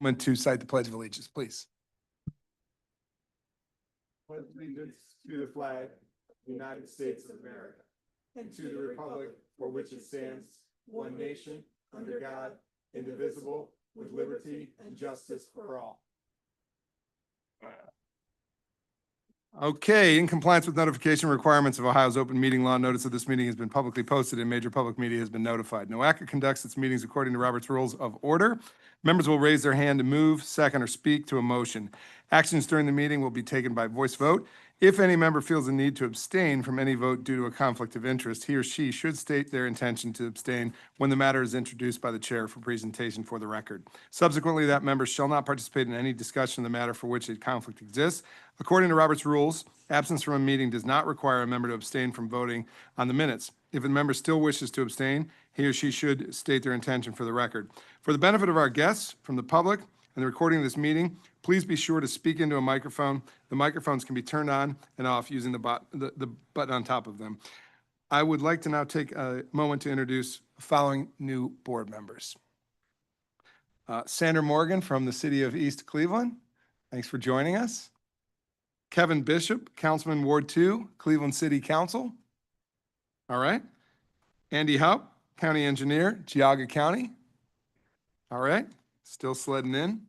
Moment to cite the Pledge of Allegiance, please. Pledge allegiance to the flag of the United States of America and to the republic for which it stands, one nation, under God, indivisible, with liberty and justice for all. Okay, in compliance with notification requirements of Ohio's open meeting law, notice of this meeting has been publicly posted and major public media has been notified. NOACA conducts its meetings according to Robert's Rules of Order. Members will raise their hand to move, second, or speak to a motion. Actions during the meeting will be taken by voice vote. If any member feels the need to abstain from any vote due to a conflict of interest, he or she should state their intention to abstain when the matter is introduced by the chair for presentation for the record. Subsequently, that member shall not participate in any discussion of the matter for which a conflict exists. According to Robert's Rules, absence from a meeting does not require a member to abstain from voting on the minutes. If a member still wishes to abstain, he or she should state their intention for the record. For the benefit of our guests, from the public, and the recording of this meeting, please be sure to speak into a microphone. The microphones can be turned on and off using the button on top of them. I would like to now take a moment to introduce the following new board members. Sandra Morgan from the city of East Cleveland. Thanks for joining us. Kevin Bishop, Councilman Ward 2, Cleveland City Council. All right. Andy Haupt, County Engineer, Geauga County. All right. Still sledding in.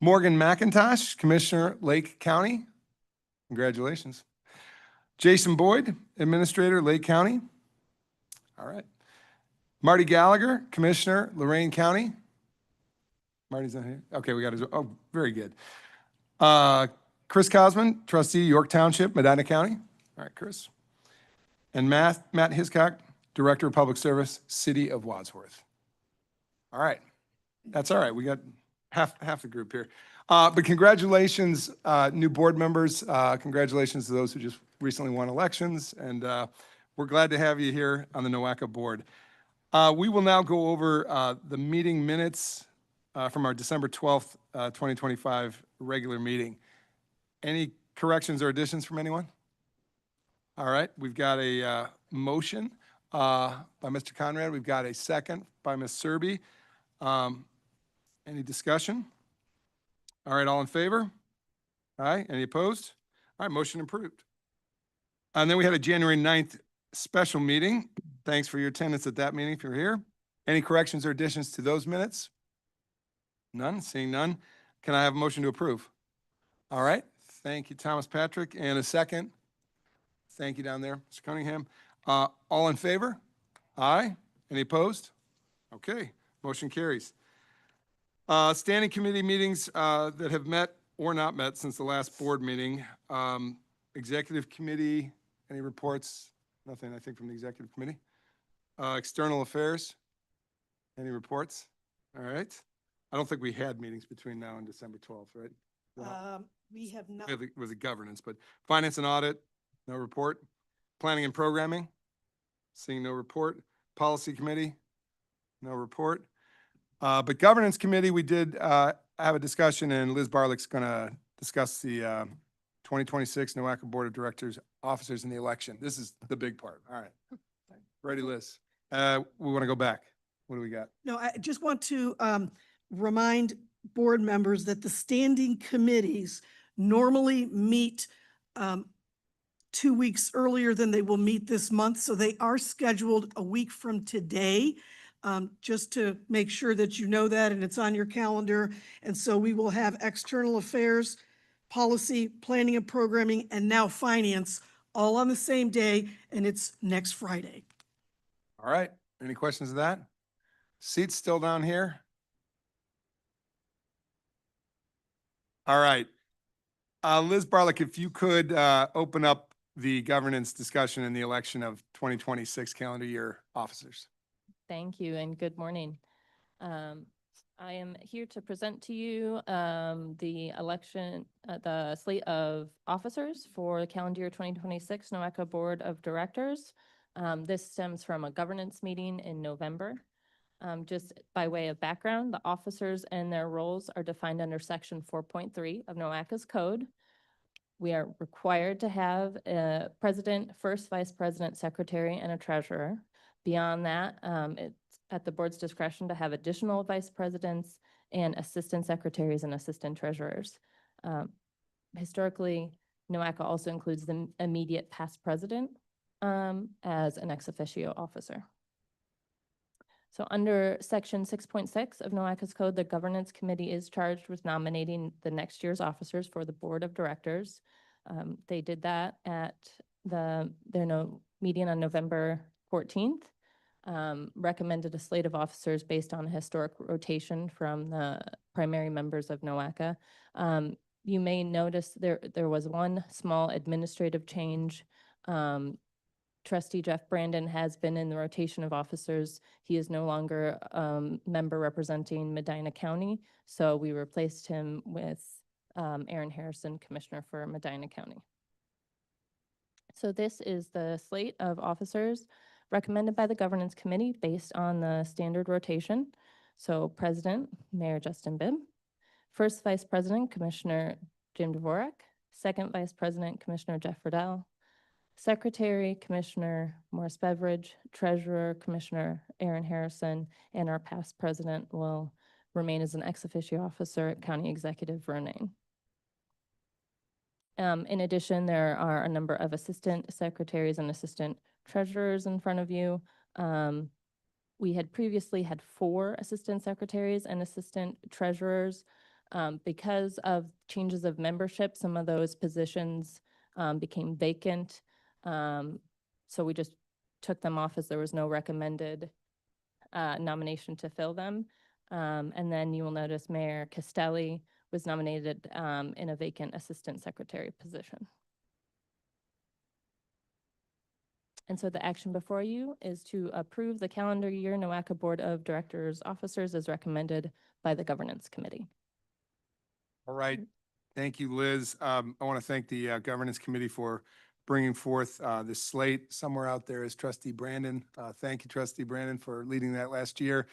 Morgan McIntosh, Commissioner, Lake County. Congratulations. Jason Boyd, Administrator, Lake County. All right. Marty Gallagher, Commissioner, Lorain County. Marty's not here. Okay, we got his, oh, very good. Chris Cosman, Trustee, York Township, Medina County. All right, Chris. And Matt Hiscock, Director of Public Service, City of Wadsworth. All right. That's all right. We got half the group here. But congratulations, new board members. Congratulations to those who just recently won elections. And we're glad to have you here on the NOACA board. We will now go over the meeting minutes from our December 12th, 2025 regular meeting. Any corrections or additions from anyone? All right, we've got a motion by Mr. Conrad. We've got a second by Ms. Serby. Any discussion? All right, all in favor? All right, any opposed? All right, motion approved. And then we had a January 9th special meeting. Thanks for your attendance at that meeting if you're here. Any corrections or additions to those minutes? None, seeing none. Can I have a motion to approve? All right, thank you, Thomas Patrick. And a second. Thank you down there, Mr. Cunningham. All in favor? Aye. Any opposed? Okay, motion carries. Standing committee meetings that have met or not met since the last board meeting. Executive committee, any reports? Nothing, I think, from the executive committee. External affairs, any reports? All right. I don't think we had meetings between now and December 12th, right? No. We have not. It was a governance, but finance and audit, no report. Planning and programming, seeing no report. Policy committee, no report. But governance committee, we did have a discussion, and Liz Barlick's going to discuss the 2026 NOACA Board of Directors officers in the election. This is the big part. All right. Ready, Liz? We want to go back. What do we got? No, I just want to remind board members that the standing committees normally meet 2 weeks earlier than they will meet this month. So they are scheduled a week from today, just to make sure that you know that and it's on your calendar. And so we will have external affairs, policy, planning and programming, and now finance all on the same day. And it's next Friday. All right. Any questions of that? Seats still down here? All right. Liz Barlick, if you could open up the governance discussion in the election of 2026 calendar year officers. Thank you and good morning. I am here to present to you the election, the slate of officers for calendar year 2026 NOACA Board of Directors. This stems from a governance meeting in November. Just by way of background, the officers and their roles are defined under section 4.3 of NOACA's code. We are required to have a president, first vice president, secretary, and a treasurer. Beyond that, it's at the board's discretion to have additional vice presidents and assistant secretaries and assistant treasurers. Historically, NOACA also includes the immediate past president as an ex officio officer. So under section 6.6 of NOACA's code, the governance committee is charged with nominating the next year's officers for the board of directors. They did that at their meeting on November 14th. Recommended a slate of officers based on historic rotation from the primary members of NOACA. You may notice there was one small administrative change. Trustee Jeff Brandon has been in the rotation of officers. He is no longer member representing Medina County, so we replaced him with Aaron Harrison, Commissioner for Medina County. So this is the slate of officers recommended by the Governance Committee based on the standard rotation. So President, Mayor Justin Bibb. First Vice President, Commissioner Jim Dvorak. Second Vice President, Commissioner Jeff Riddell. Secretary, Commissioner Morris Beveridge. Treasurer, Commissioner Aaron Harrison. And our past president will remain as an ex officio officer, County Executive Ronayne. In addition, there are a number of assistant secretaries and assistant treasurers in front of you. We had previously had 4 assistant secretaries and assistant treasurers. Because of changes of membership, some of those positions became vacant. So we just took them off as there was no recommended nomination to fill them. And then you will notice Mayor Castelli was nominated in a vacant assistant secretary position. And so the action before you is to approve the calendar year NOACA Board of Directors officers as recommended by the Governance Committee. All right. Thank you, Liz. I want to thank the Governance Committee for bringing forth this slate. Somewhere out there is Trustee Brandon. Thank you, Trustee Brandon, for leading that last year.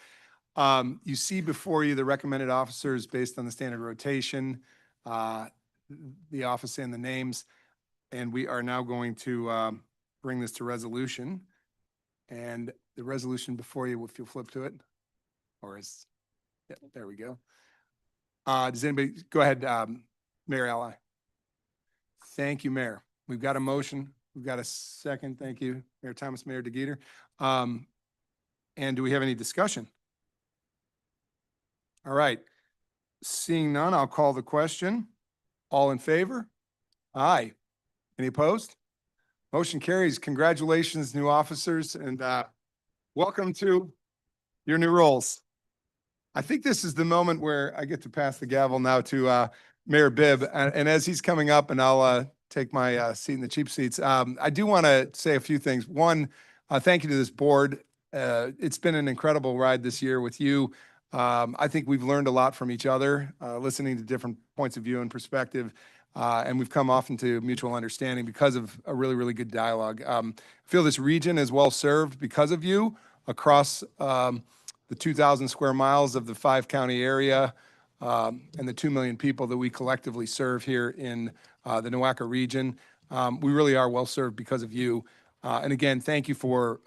You see before you the recommended officers based on the standard rotation, the office and the names. And we are now going to bring this to resolution. And the resolution before you, if you'll flip to it, or is, yeah, there we go. Does anybody, go ahead, Mayor Ally. Thank you, Mayor. We've got a motion. We've got a second. Thank you, Mayor Thomas, Mayor DeGeeter. And do we have any discussion? All right. Seeing none, I'll call the question. All in favor? Aye. Any opposed? Motion carries. Congratulations, new officers, and welcome to your new roles. I think this is the moment where I get to pass the gavel now to Mayor Bibb. And as he's coming up, and I'll take my seat in the cheap seats, I do want to say a few things. One, thank you to this board. It's been an incredible ride this year with you. I think we've learned a lot from each other, listening to different points of view and perspective. And we've come often to mutual understanding because of a really, really good dialogue. I feel this region is well served because of you across the 2,000 square miles of the 5-county area and the 2 million people that we collectively serve here in the NOACA region. We really are well served because of you. And again, thank you for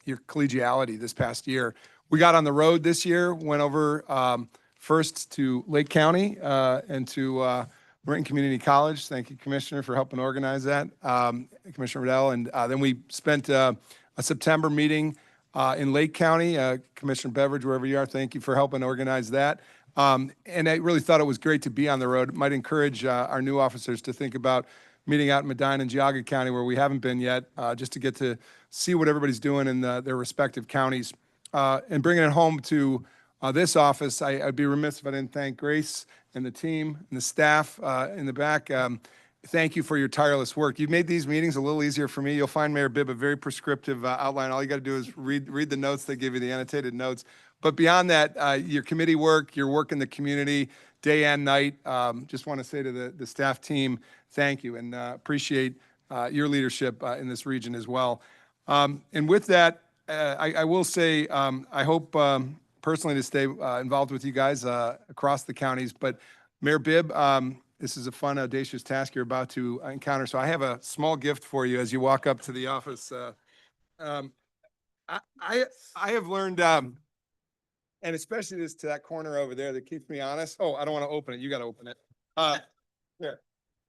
your collegiality this past year. We got on the road this year, went over first to Lake County and to Marin Community College. Thank you, Commissioner, for helping organize that, Commissioner Riddell. And then we spent a September meeting in Lake County. Commissioner Beveridge, wherever you are, thank you for helping organize that. And I really thought it was great to be on the road. Might encourage our new officers to think about meeting out in Medina and Geauga County, where we haven't been yet, just to get to see what everybody's doing in their respective counties. And bringing it home to this office, I'd be remiss if I didn't thank Grace and the team and the staff in the back. Thank you for your tireless work. You've made these meetings a little easier for me. You'll find Mayor Bibb a very prescriptive outline. All you got to do is read the notes. They give you the annotated notes. But beyond that, your committee work, your work in the community, day and night, just want to say to the staff team, thank you, and appreciate your leadership in this region as well. And with that, I will say, I hope personally to stay involved with you guys across the counties. But Mayor Bibb, this is a fun, audacious task you're about to encounter. So I have a small gift for you as you walk up to the office. I have learned And especially this to that corner over there that keeps me honest. Oh, I don't want to open it. You got to open it. There.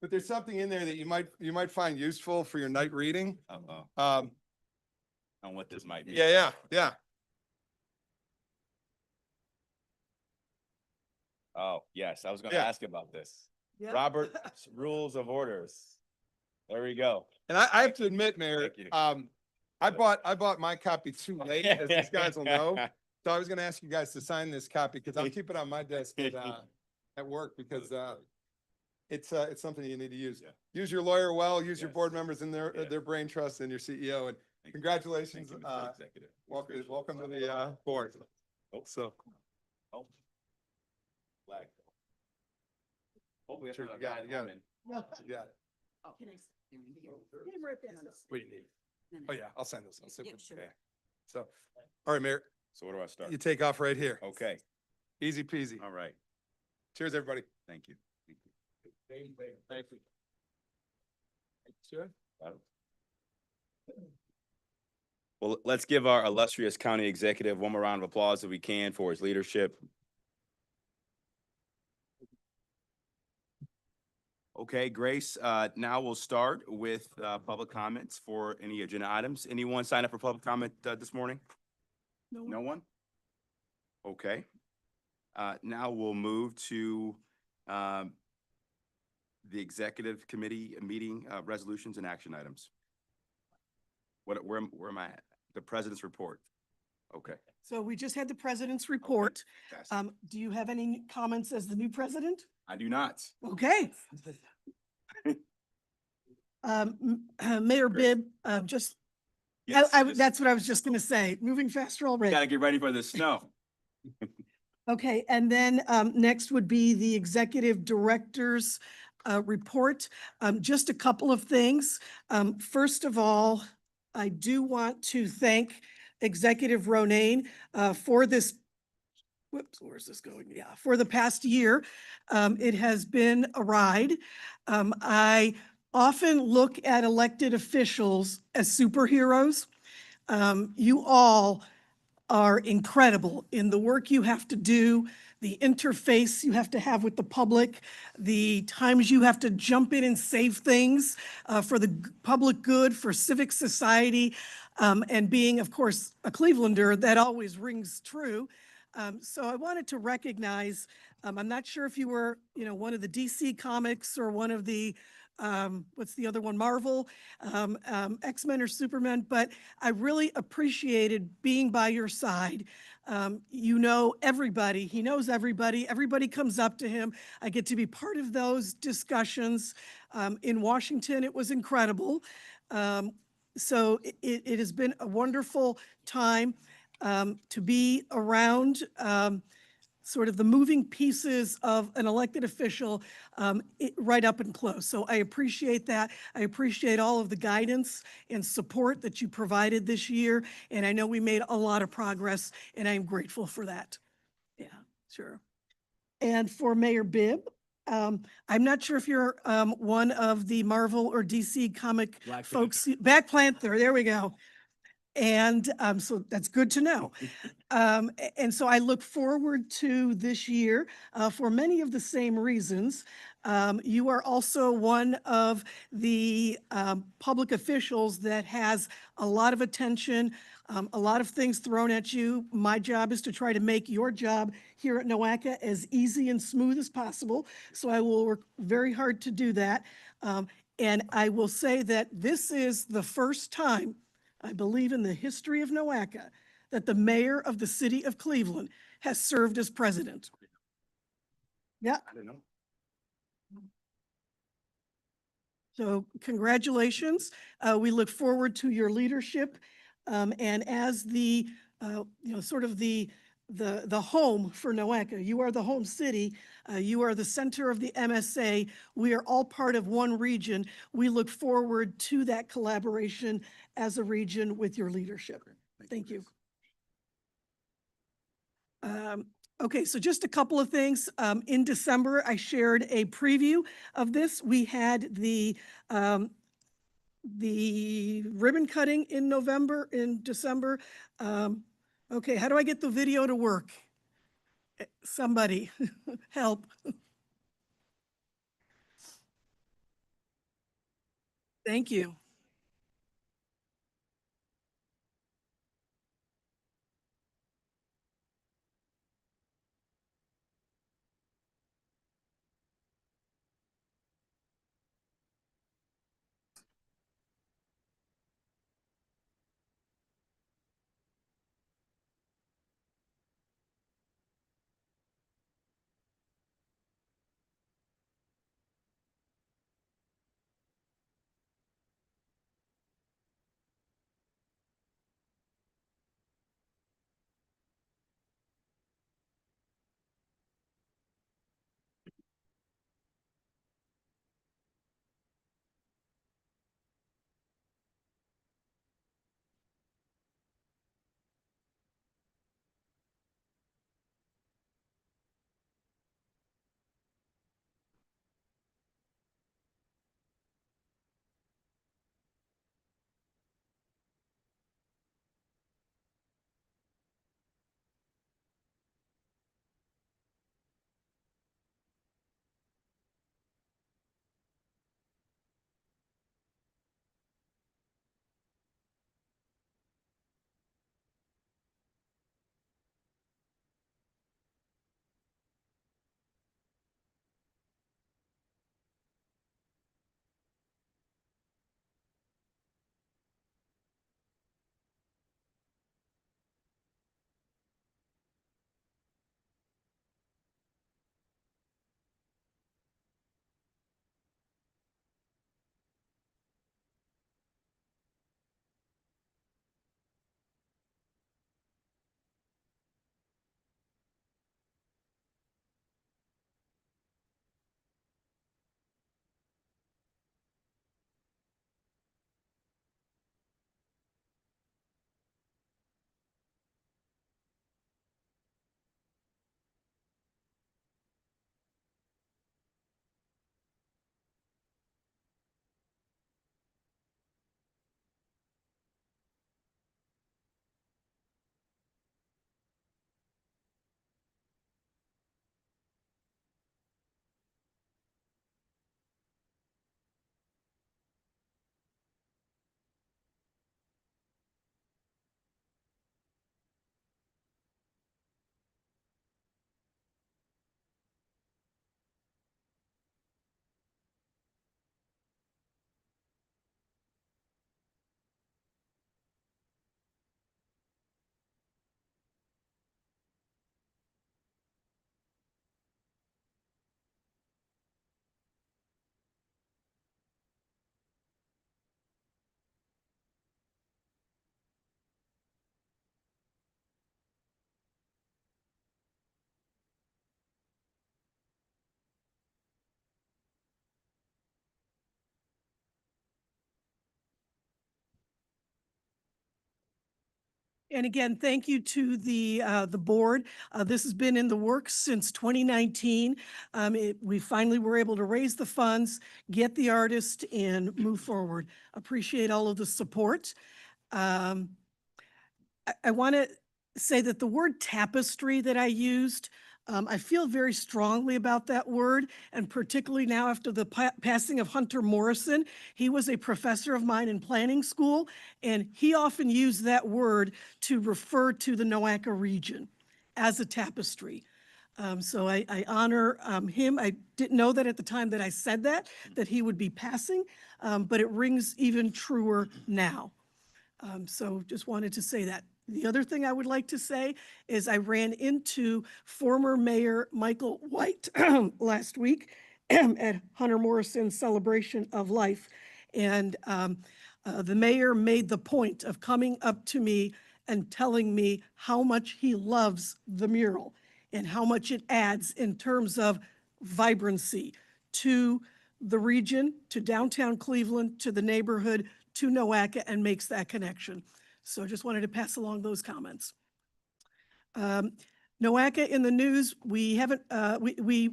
But there's something in there that you might find useful for your night reading. Uh-oh, Um, on what this might be. yeah. Oh, yes, I was gonna Yeah. ask about this. Yeah. Robert's Rules of Orders. There we go. And I have to admit, Mayor, Thank you. I bought my copy too late, as these guys will know. So I was gonna ask you guys to sign this copy because I'll keep it on my desk at work because, it's something you need to use. Yeah. Use your lawyer well, use your Yes. board members and Yeah. their brain trust and your CEO. And Thank you. congratulations, Thank you, Mr. Executive. welcome to the, board. Oh. So, Oh. Flag. Hopefully that's Sure, not you got it, a you got bad it. omen. yeah. What do you need? Oh, yeah, I'll sign this. I'll send it. sure. Yeah. So, all right, Mayor, So where do I start? you take off right here. Okay, Easy peasy. all right, Cheers, everybody. thank you. Thank you. Thank you. Sure. Well, let's give our illustrious county executive one more round of applause if we can for his leadership. Okay, Grace, now we'll start with public comments for any agenda items. Anyone sign up for public comment this morning? No one? Okay. Now we'll move to the executive committee meeting resolutions and action items. Where am I at? The president's report. Okay. So we just had the president's report. Fantastic. Do you have any comments as the new president? I do not. Okay. Mayor Great. Bibb, just, Yes, just that's what I was just gonna say, moving faster already. gotta get ready for the snow. Okay, and then next would be the executive director's report. Just a couple of things. First of all, I do want to thank Executive Ronayne for this, whoops, where's this going? Yeah, for the past year. It has been a ride. I often look at elected officials as superheroes. You all are incredible in the work you have to do, the interface you have to have with the public, the times you have to jump in and save things for the public good, for civic society, and being, of course, a Clevelander, that always rings true. So I wanted to recognize, I'm not sure if you were, one of the DC comics or one of the what's the other one? Marvel, X-Men or Superman, but I really appreciated being by your side. You know everybody, he knows everybody, everybody comes up to him. I get to be part of those discussions. In Washington, it was incredible. So it has been a wonderful time to be around sort of the moving pieces of an elected official right up and close. So I appreciate that. I appreciate all of the guidance and support that you provided this year. And I know we made a lot of progress and I'm grateful for that. Yeah, sure. And for Mayor Bibb, I'm not sure if you're one of the Marvel or DC comic folks. Black Panther, there we go. And so that's good to know. And so I look forward to this year for many of the same reasons. You are also one of the public officials that has a lot of attention, a lot of things thrown at you. My job is to try to make your job here at NOACA as easy and smooth as possible. So I will work very hard to do that. And I will say that this is the first time, I believe, in the history of NOACA that the mayor of the city of Cleveland has served as president. Yeah, I don't know. so congratulations. We look forward to your leadership. And as the, sort of the home for NOACA, you are the home city. You are the center of the MSA. We are all part of one region. We look forward to that collaboration as a region with your leadership. Thank you. Okay, so just a couple of things. In December, I shared a preview of this. We had the ribbon cutting in December. Okay, how do I get the video to work? Somebody, help. Thank you. And again, thank you to the board. This has been in the works since 2019. We finally were able to raise the funds, get the artist, and move forward. Appreciate all of the support. Um, I want to say that the word tapestry that I used, I feel very strongly about that word, and particularly now after the passing of Hunter Morrison. He was a professor of mine in planning school, and he often used that word to refer to the Nowaka region as a tapestry. So I honor him. I didn't know that at the time that I said that he would be passing, but it rings even truer now. So just wanted to say that. The other thing I would like to say is I ran into former Mayor Michael White last week at Hunter Morrison's Celebration of Life. And the mayor made the point of coming up to me and telling me how much he loves the mural and how much it adds in terms of vibrancy to the region, to downtown Cleveland, to the neighborhood, to Nowaka, and makes that connection. So I just wanted to pass along those comments. Nowaka in the news, we haven't, we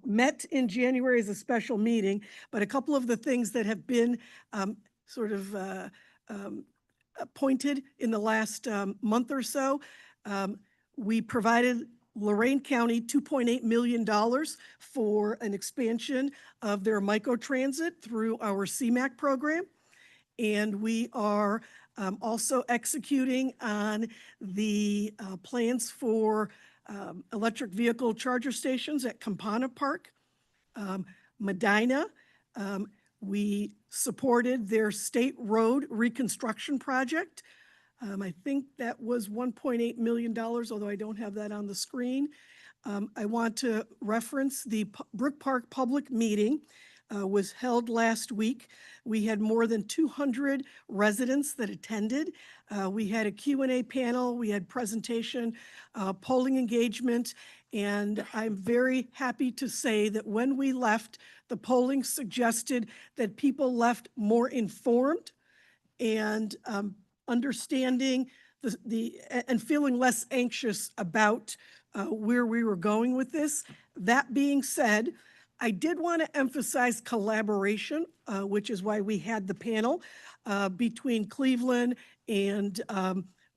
met in January as a special meeting, but a couple of the things that have been sort of appointed in the last month or so, we provided Lorraine County $2.8 million for an expansion of their microtransit through our CMAQ program. And we are also executing on the plans for electric vehicle charger stations at Campana Park. Medina, we supported their state road reconstruction project. I think that was $1.8 million, although I don't have that on the screen. I want to reference the Brook Park public meeting was held last week. We had more than 200 residents that attended. We had a Q&A panel, we had presentation, polling engagement, and I'm very happy to say that when we left, the polling suggested that people left more informed and understanding and feeling less anxious about where we were going with this. That being said, I did want to emphasize collaboration, which is why we had the panel between Cleveland and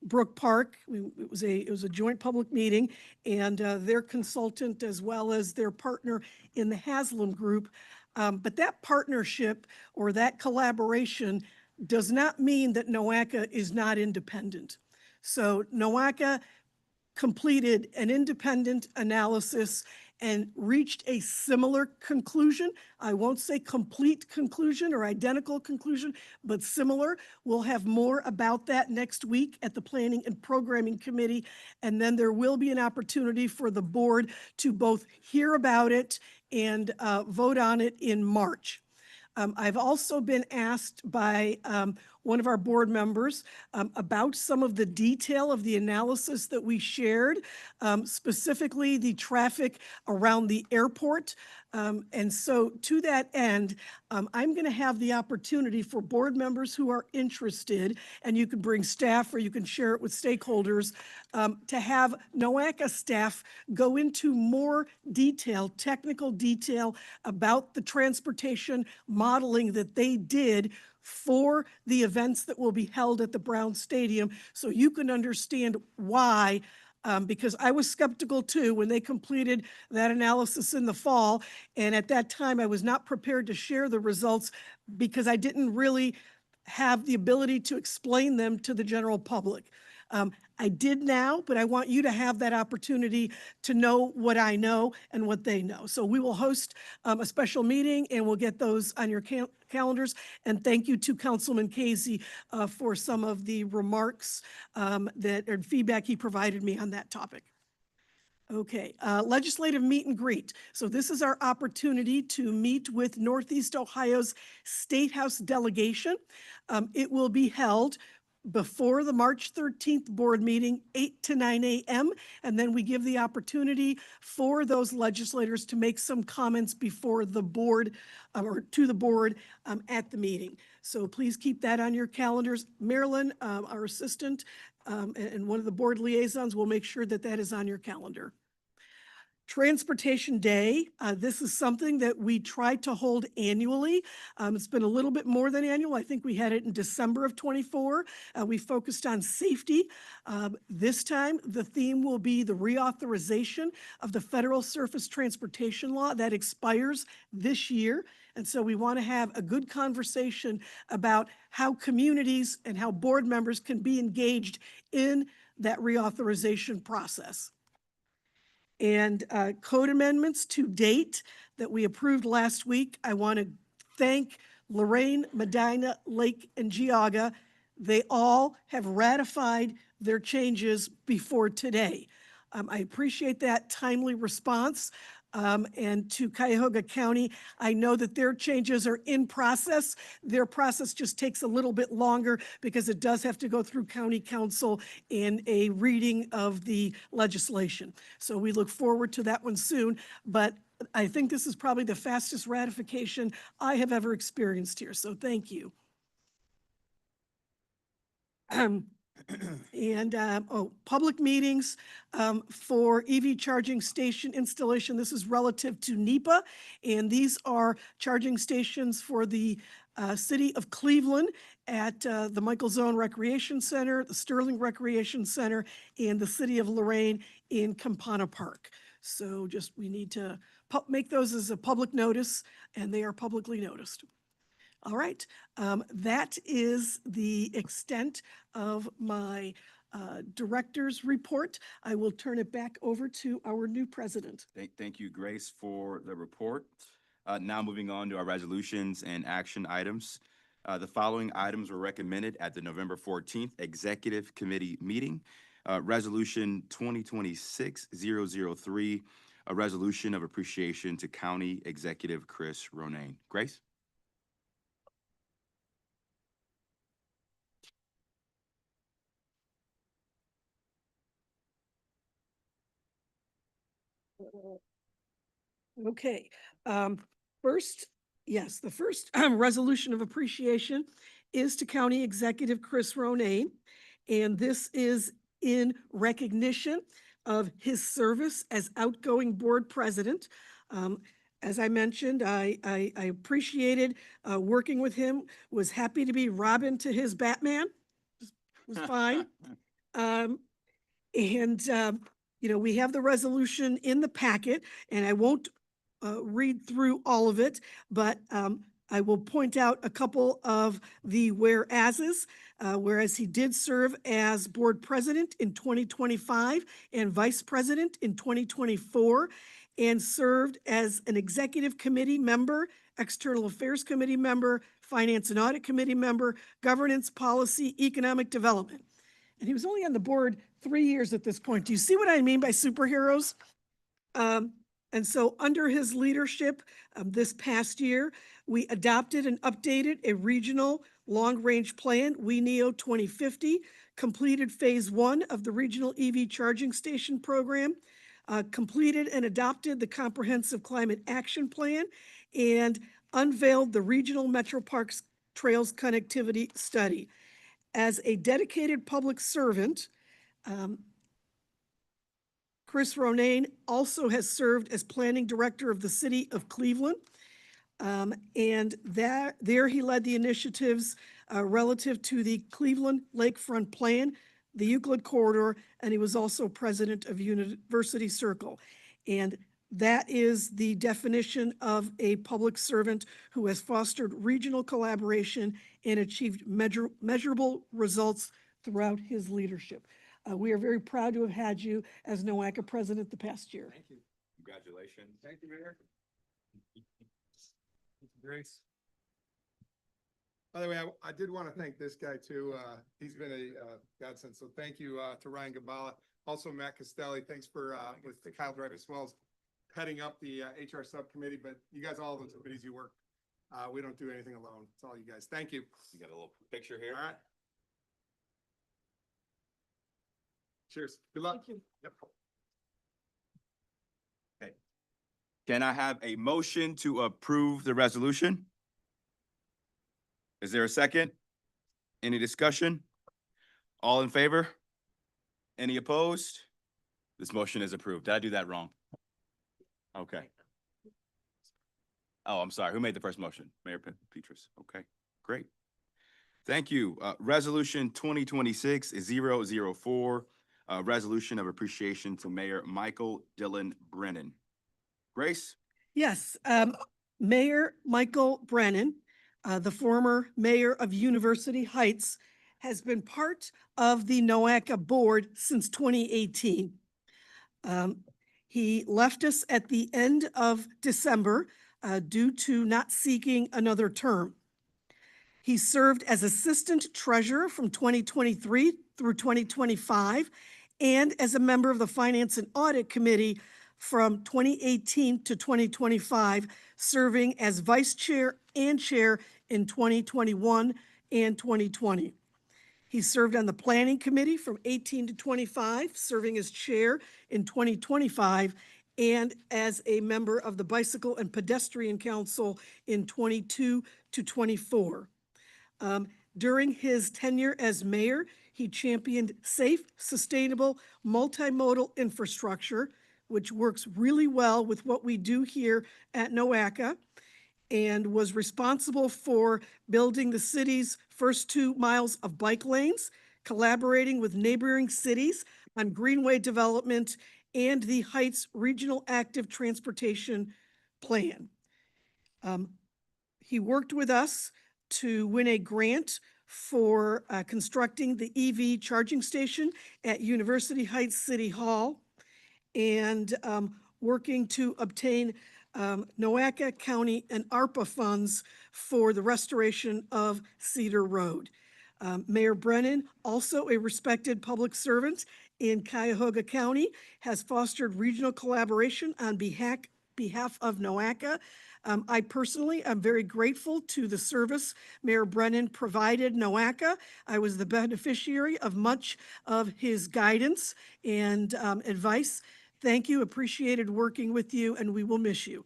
Brook Park. It was a joint public meeting, and their consultant as well as their partner in the Haslam Group. But that partnership or that collaboration does not mean that NOACA is not independent. So NOACA completed an independent analysis and reached a similar conclusion. I won't say complete conclusion or identical conclusion, but similar. We'll have more about that next week at the Planning and Programming Committee. And then there will be an opportunity for the board to both hear about it and vote on it in March. I've also been asked by one of our board members about some of the detail of the analysis that we shared, specifically the traffic around the airport. And so to that end, I'm going to have the opportunity for board members who are interested, and you can bring staff or you can share it with stakeholders, to have NOACA staff go into more detail, technical detail about the transportation modeling that they did for the events that will be held at the Brown Stadium, so you can understand why. Because I was skeptical too when they completed that analysis in the fall. And at that time, I was not prepared to share the results because I didn't really have the ability to explain them to the general public. I did now, but I want you to have that opportunity to know what I know and what they know. So we will host a special meeting and we'll get those on your calendars. And thank you to Councilman Casey for some of the remarks and feedback he provided me on that topic. Okay, legislative meet and greet. So this is our opportunity to meet with Northeast Ohio's State House delegation. It will be held before the March 13th board meeting, 8 to 9 a.m. And then we give the opportunity for those legislators to make some comments before the board or to the board at the meeting. So please keep that on your calendars. Marilyn, our assistant and one of the board liaisons will make sure that that is on your calendar. Transportation Day, this is something that we try to hold annually. It's been a little bit more than annual. I think we had it in December of '24. We focused on safety. This time, the theme will be the reauthorization of the Federal Surface Transportation Law that expires this year. And so we want to have a good conversation about how communities and how board members can be engaged in that reauthorization process. And code amendments to date that we approved last week. I want to thank Lorraine, Medina, Lake, and Geauga. They all have ratified their changes before today. I appreciate that timely response. And to Cuyahoga County, I know that their changes are in process. Their process just takes a little bit longer because it does have to go through county council and a reading of the legislation. So we look forward to that one soon. But I think this is probably the fastest ratification I have ever experienced here. So thank you. And public meetings for EV charging station installation. This is relative to NEPA, and these are charging stations for the City of Cleveland at the Michael Zone Recreation Center, the Sterling Recreation Center, and the City of Lorraine in Campana Park. So just, we need to make those as a public notice, and they are publicly noticed. All right, that is the extent of my director's report. I will turn it back over to our new president. Thank you, Grace, for the report. Now moving on to our resolutions and action items. The following items were recommended at the November 14th Executive Committee meeting. Resolution 2026-003, a resolution of appreciation to County Executive Chris Ronayne. Grace? Okay, first, yes, the first resolution of appreciation is to County Executive Chris Ronayne. And this is in recognition of his service as outgoing board president. As I mentioned, I appreciated working with him, was happy to be Robin to his Batman. Was fine. You know, we have the resolution in the packet, and I won't read through all of it, but I will point out a couple of the whereases. Whereas he did serve as board president in 2025 and vice president in 2024, and served as an executive committee member, external affairs committee member, finance and audit committee member, governance, policy, economic development. And he was only on the board 3 years at this point. Do you see what I mean by superheroes? And so under his leadership, this past year, we adopted and updated a regional long-range plan, We Neo 2050, completed phase 1 of the regional EV charging station program, completed and adopted the comprehensive climate action plan, and unveiled the regional Metro Parks Trails connectivity study. As a dedicated public servant, Chris Ronayne also has served as planning director of the City of Cleveland. And there he led the initiatives relative to the Cleveland Lakefront Plan, the Euclid Corridor, and he was also president of University Circle. And that is the definition of a public servant who has fostered regional collaboration and achieved measurable results throughout his leadership. We are very proud to have had you as NOACA president the past year. Thank you. Congratulations. Thank you, Mayor. Grace. By the way, I did want to thank this guy too. He's been a godsend. So thank you to Ryan Gabala. Also Matt Castelli, thanks for with the Kyle Drive as well as heading up the HR subcommittee. But you guys, all the committees you work, we don't do anything alone. It's all you guys. Thank you. You got a little picture here. All right. Cheers. Good luck. Thank you. Yep. Can I have a motion to approve the resolution? Is there a second? Any discussion? All in favor? Any opposed? This motion is approved. Did I do that wrong? Okay. Oh, I'm sorry. Who made the first motion? Mayor Petrus. Okay, great. Thank you. Resolution 2026-004, resolution of appreciation to Mayor Michael Dillon Brennan. Grace? Yes, Mayor Michael Brennan, the former mayor of University Heights, has been part of the NOACA board since 2018. He left us at the end of December due to not seeking another term. He served as assistant treasurer from 2023 through 2025 and as a member of the Finance and Audit Committee from 2018 to 2025, serving as vice chair and chair in 2021 and 2020. He served on the Planning Committee from 18 to 25, serving as chair in 2025, and as a member of the Bicycle and Pedestrian Council in 22 to 24. During his tenure as mayor, he championed safe, sustainable, multimodal infrastructure, which works really well with what we do here at NOACA. and was responsible for building the city's first 2 miles of bike lanes, collaborating with neighboring cities on greenway development and the Heights Regional Active Transportation Plan. He worked with us to win a grant for constructing the EV charging station at University Heights City Hall and working to obtain Noaca County and ARPA funds for the restoration of Cedar Road. Mayor Brennan, also a respected public servant in Cuyahoga County, has fostered regional collaboration on behalf of Noaca. I personally am very grateful to the service Mayor Brennan provided Noaca. I was the beneficiary of much of his guidance and advice. Thank you, appreciated working with you, and we will miss you.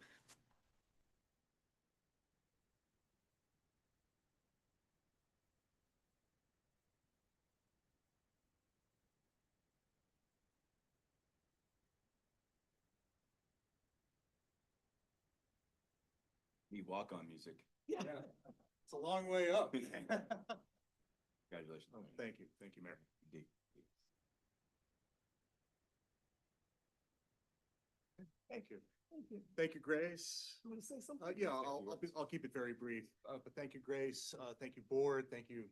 Need walk-on music. Yeah. It's a long way up. Congratulations. Thank you, Mayor. Indeed. Thank you. Thank you, Grace. You want to say something? Yeah, I'll keep it very brief, but thank you, Grace. Thank you, board. Thank you,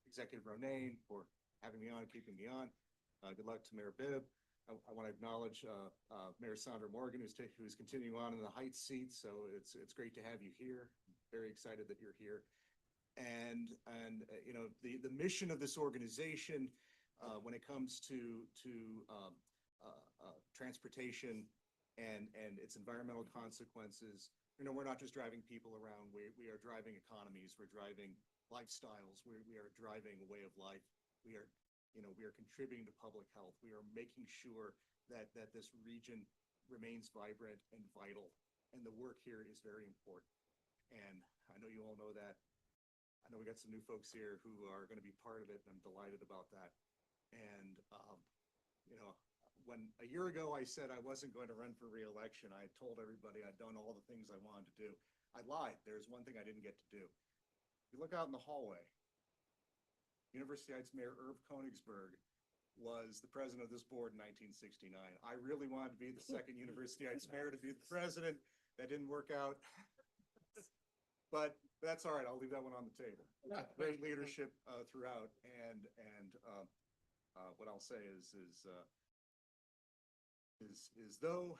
Executive Ronayne for having me on, keeping me on. Good luck to Mayor Bibb. I want to acknowledge Mayor Sandra Morgan, who's continuing on in the Heights seat. So it's great to have you here. Very excited that you're here. And you know, the mission of this organization when it comes to transportation and its environmental consequences, you know, we're not just driving people around. We are driving economies. We're driving lifestyles. We are driving a way of life. We are contributing to public health. We are making sure that this region remains vibrant and vital. And the work here is very important. And I know you all know that. I know we got some new folks here who are going to be part of it, and I'm delighted about that. And, you know, when a year ago I said I wasn't going to run for re-election, I told everybody I'd done all the things I wanted to do. I lied. There's one thing I didn't get to do. You look out in the hallway, University Heights Mayor Irv Konigsberg was the president of this board in 1969. I really wanted to be the second University Heights mayor to be the president. That didn't work out. But that's all right. I'll leave that one on the table. Great leadership throughout, and what I'll say is though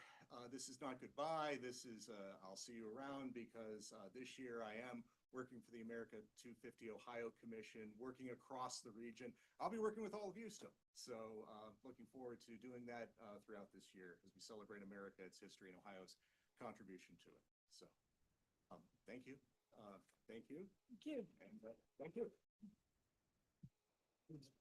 this is not goodbye. This is I'll see you around, because this year I am working for the America 250 Ohio Commission, working across the region. I'll be working with all of you still. So looking forward to doing that throughout this year as we celebrate America, its history, and Ohio's contribution to it. So thank you. Thank you. Thank you. And thank you.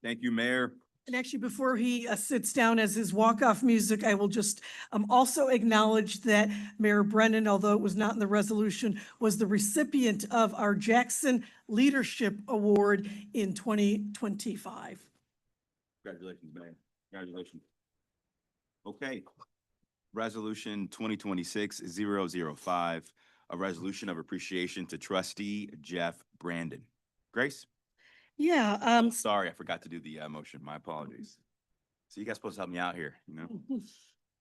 Thank you, Mayor. And actually, before he sits down as his walk-off music, I will just also acknowledge that Mayor Brennan, although it was not in the resolution, was the recipient of our Jackson Leadership Award in 2025. Congratulations, Mayor. Congratulations. Okay. Resolution 2026-005, a resolution of appreciation to trustee Jeff Brandon. Grace? Yeah, Sorry, I forgot to do the motion. My apologies. So you guys supposed to help me out here, you know?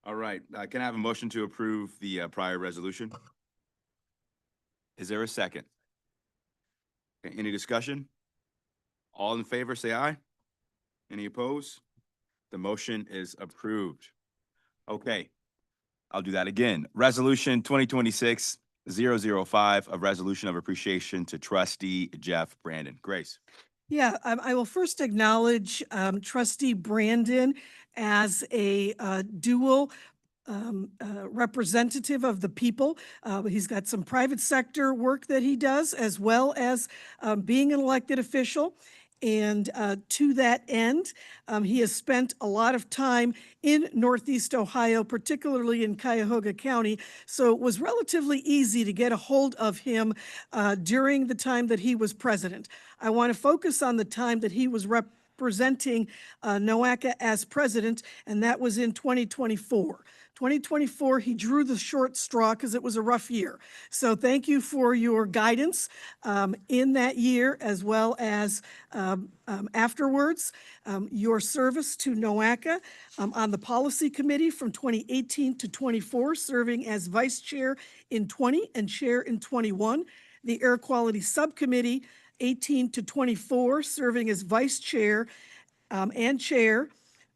All right, can I have a motion to approve the prior resolution? Is there a second? Okay, any discussion? All in favor, say aye. Any opposed? The motion is approved. Okay, I'll do that again. Resolution 2026-005, a resolution of appreciation to trustee Jeff Brandon. Grace. Yeah, I will first acknowledge trustee Brandon as a dual representative of the people. He's got some private sector work that he does, as well as being an elected official. And to that end, he has spent a lot of time in Northeast Ohio, particularly in Cuyahoga County. So it was relatively easy to get a hold of him during the time that he was president. I want to focus on the time that he was representing Noaca as president, and that was in 2024. 2024, he drew the short straw because it was a rough year. So thank you for your guidance in that year as well as afterwards. Your service to NOACA on the policy committee from 2018 to 24, serving as vice chair in 20 and chair in 21. The air quality subcommittee 18 to 24, serving as vice chair and chair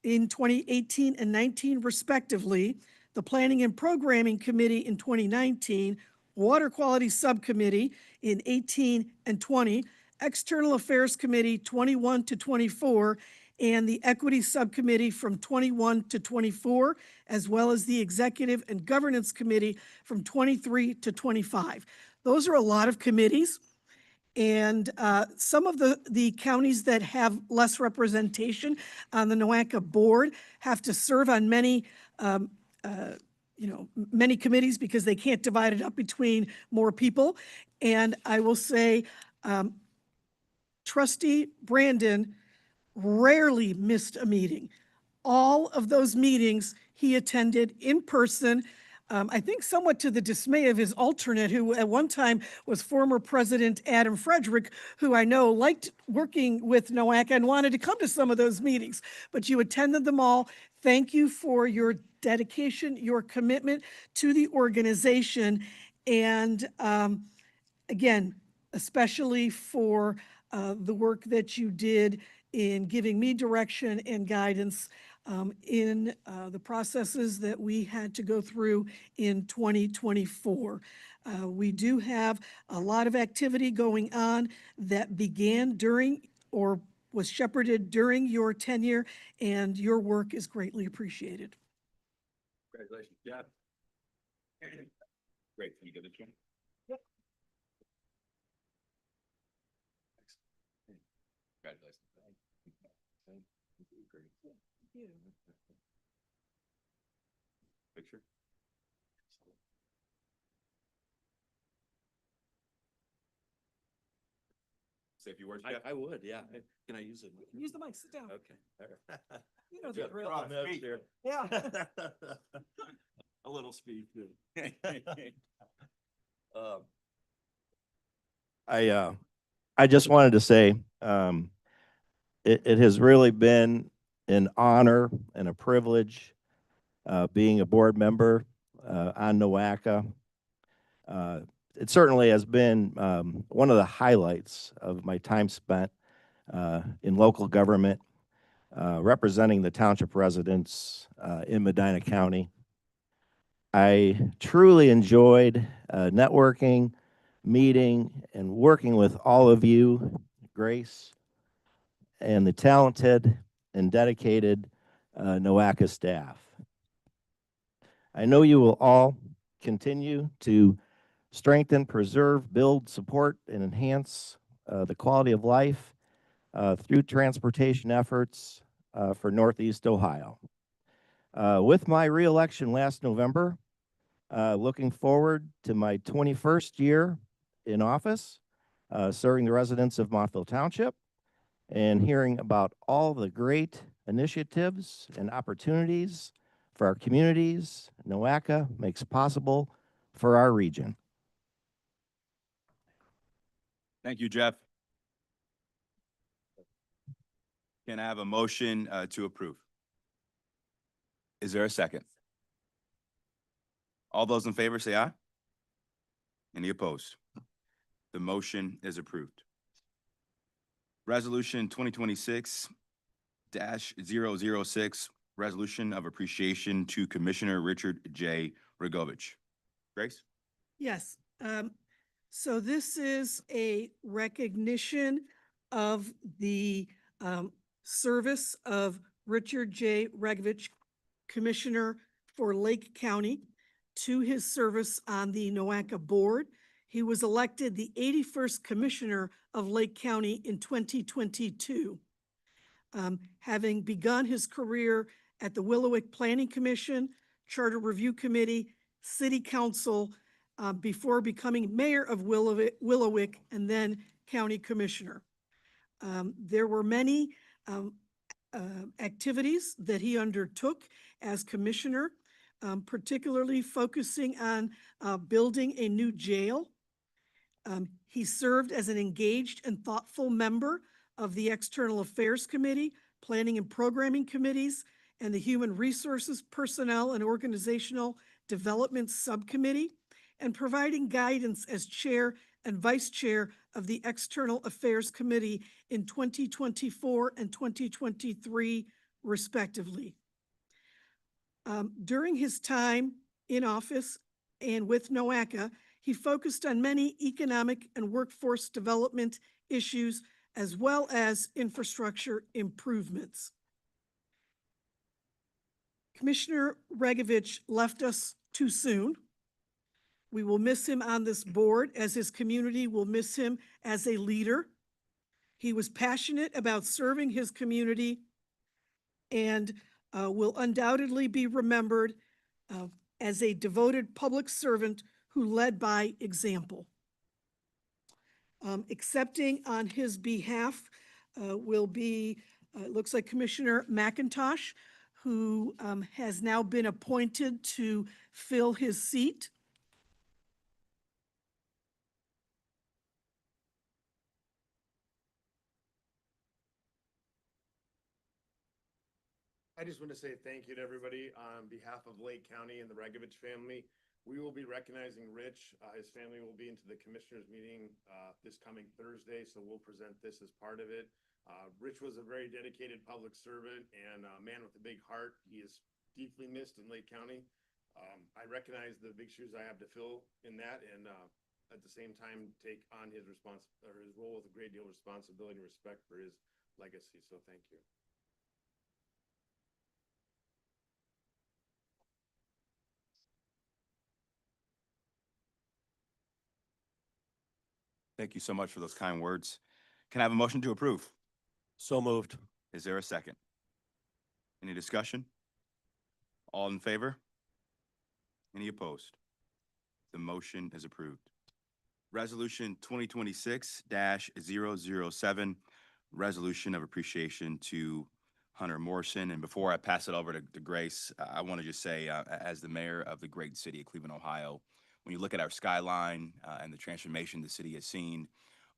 in 2018 and 19 respectively. The Planning and Programming Committee in 2019, Water Quality Subcommittee in 18 and 20, External Affairs Committee 21 to 24, and the Equity Subcommittee from 21 to 24, as well as the Executive and Governance Committee from 23 to 25. Those are a lot of committees. And some of the counties that have less representation on the NOACA board have to serve on many, many committees because they can't divide it up between more people. And I will say, Trustee Brandon rarely missed a meeting. All of those meetings he attended in person. I think somewhat to the dismay of his alternate, who at one time was former President Adam Frederick, who I know liked working with NOACA and wanted to come to some of those meetings. But you attended them all. Thank you for your dedication, your commitment to the organization. And again, especially for the work that you did in giving me direction and guidance in the processes that we had to go through in 2024. We do have a lot of activity going on that began during or was shepherded during your tenure, and your work is greatly appreciated. Congratulations, Jeff. Great, can you give it to him? Congratulations. Picture. Say a few words, Jeff. I would, yeah. Can I use it? Use the mic, sit down. Okay. You know the Jeff, drill. Rob, speak. Yeah. A little speed too. I just wanted to say, it has really been an honor and a privilege, being a board member, on NOACA. It certainly has been, one of the highlights of my time spent, in local government, representing the township residents, in Medina County. I truly enjoyed, networking, meeting, and working with all of you, Grace, and the talented and dedicated NOACA staff. I know you will all continue to strengthen, preserve, build, support, and enhance the quality of life through transportation efforts for Northeast Ohio. With my reelection last November, looking forward to my 21st year in office, serving the residents of Montville Township and hearing about all the great initiatives and opportunities for our communities NOACA makes possible for our region. Thank you, Jeff. Can I have a motion to approve? Is there a second? All those in favor say aye. Any opposed? The motion is approved. Resolution 2026-006, resolution of appreciation to Commissioner Richard J. Rogovich. Grace? Yes. So this is a recognition of the service of Richard J. Rogovich, Commissioner for Lake County, to his service on the NOACA board. He was elected the 81st Commissioner of Lake County in 2022. Having begun his career at the Willowick Planning Commission, Charter Review Committee, City Council, before becoming mayor of Willowick and then county commissioner. There were many activities that he undertook as commissioner. particularly focusing on building a new jail. He served as an engaged and thoughtful member of the External Affairs Committee, Planning and Programming Committees, and the Human Resources, Personnel, and Organizational Development Subcommittee, and providing guidance as chair and vice chair of the External Affairs Committee in 2024 and 2023, respectively. During his time in office and with NOACA, he focused on many economic and workforce development issues as well as infrastructure improvements. Commissioner Regovich left us too soon. We will miss him on this board, as his community will miss him as a leader. He was passionate about serving his community and will undoubtedly be remembered as a devoted public servant who led by example. Accepting on his behalf will be, it looks like Commissioner McIntosh, who has now been appointed to fill his seat. I just want to say thank you to everybody on behalf of Lake County and the Regovich family. We will be recognizing Rich. His family will be into the commissioners meeting this coming Thursday, so we'll present this as part of it. Rich was a very dedicated public servant and a man with a big heart. He is deeply missed in Lake County. I recognize the big shoes I have to fill in that, and at the same time take on his role with a great deal of responsibility and respect for his legacy. So thank you. Thank you so much for those kind words. Can I have a motion to approve? So moved. Is there a second? Any discussion? All in favor? Any opposed? The motion is approved. Resolution 2026-007, resolution of appreciation to Hunter Morrison. And before I pass it over to Grace, I want to just say, as the mayor of the great city of Cleveland, Ohio, when you look at our skyline and the transformation the city has seen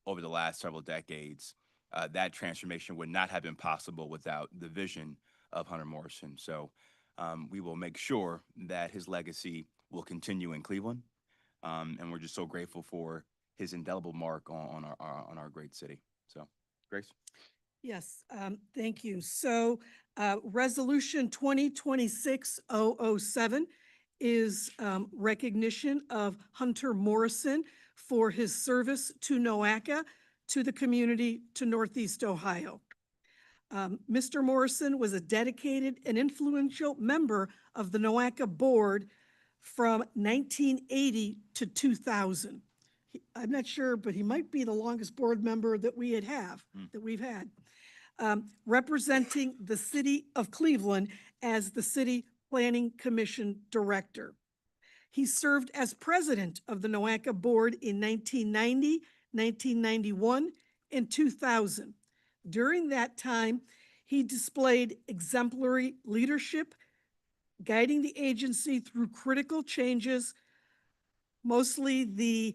over the last several decades, that transformation would not have been possible without the vision of Hunter Morrison. So we will make sure that his legacy will continue in Cleveland. And we're just so grateful for his indelible mark on our great city. So, Grace? Yes, thank you. So Resolution 2026-007 is recognition of Hunter Morrison for his service to NOACA, to the community, to Northeast Ohio. Mr. Morrison was a dedicated and influential member of the NOACA board from 1980 to 2000. I'm not sure, but he might be the longest board member that we've had. Representing the city of Cleveland as the City Planning Commission Director. He served as president of the NOACA board in 1990, 1991, and 2000. During that time, he displayed exemplary leadership, guiding the agency through critical changes, mostly the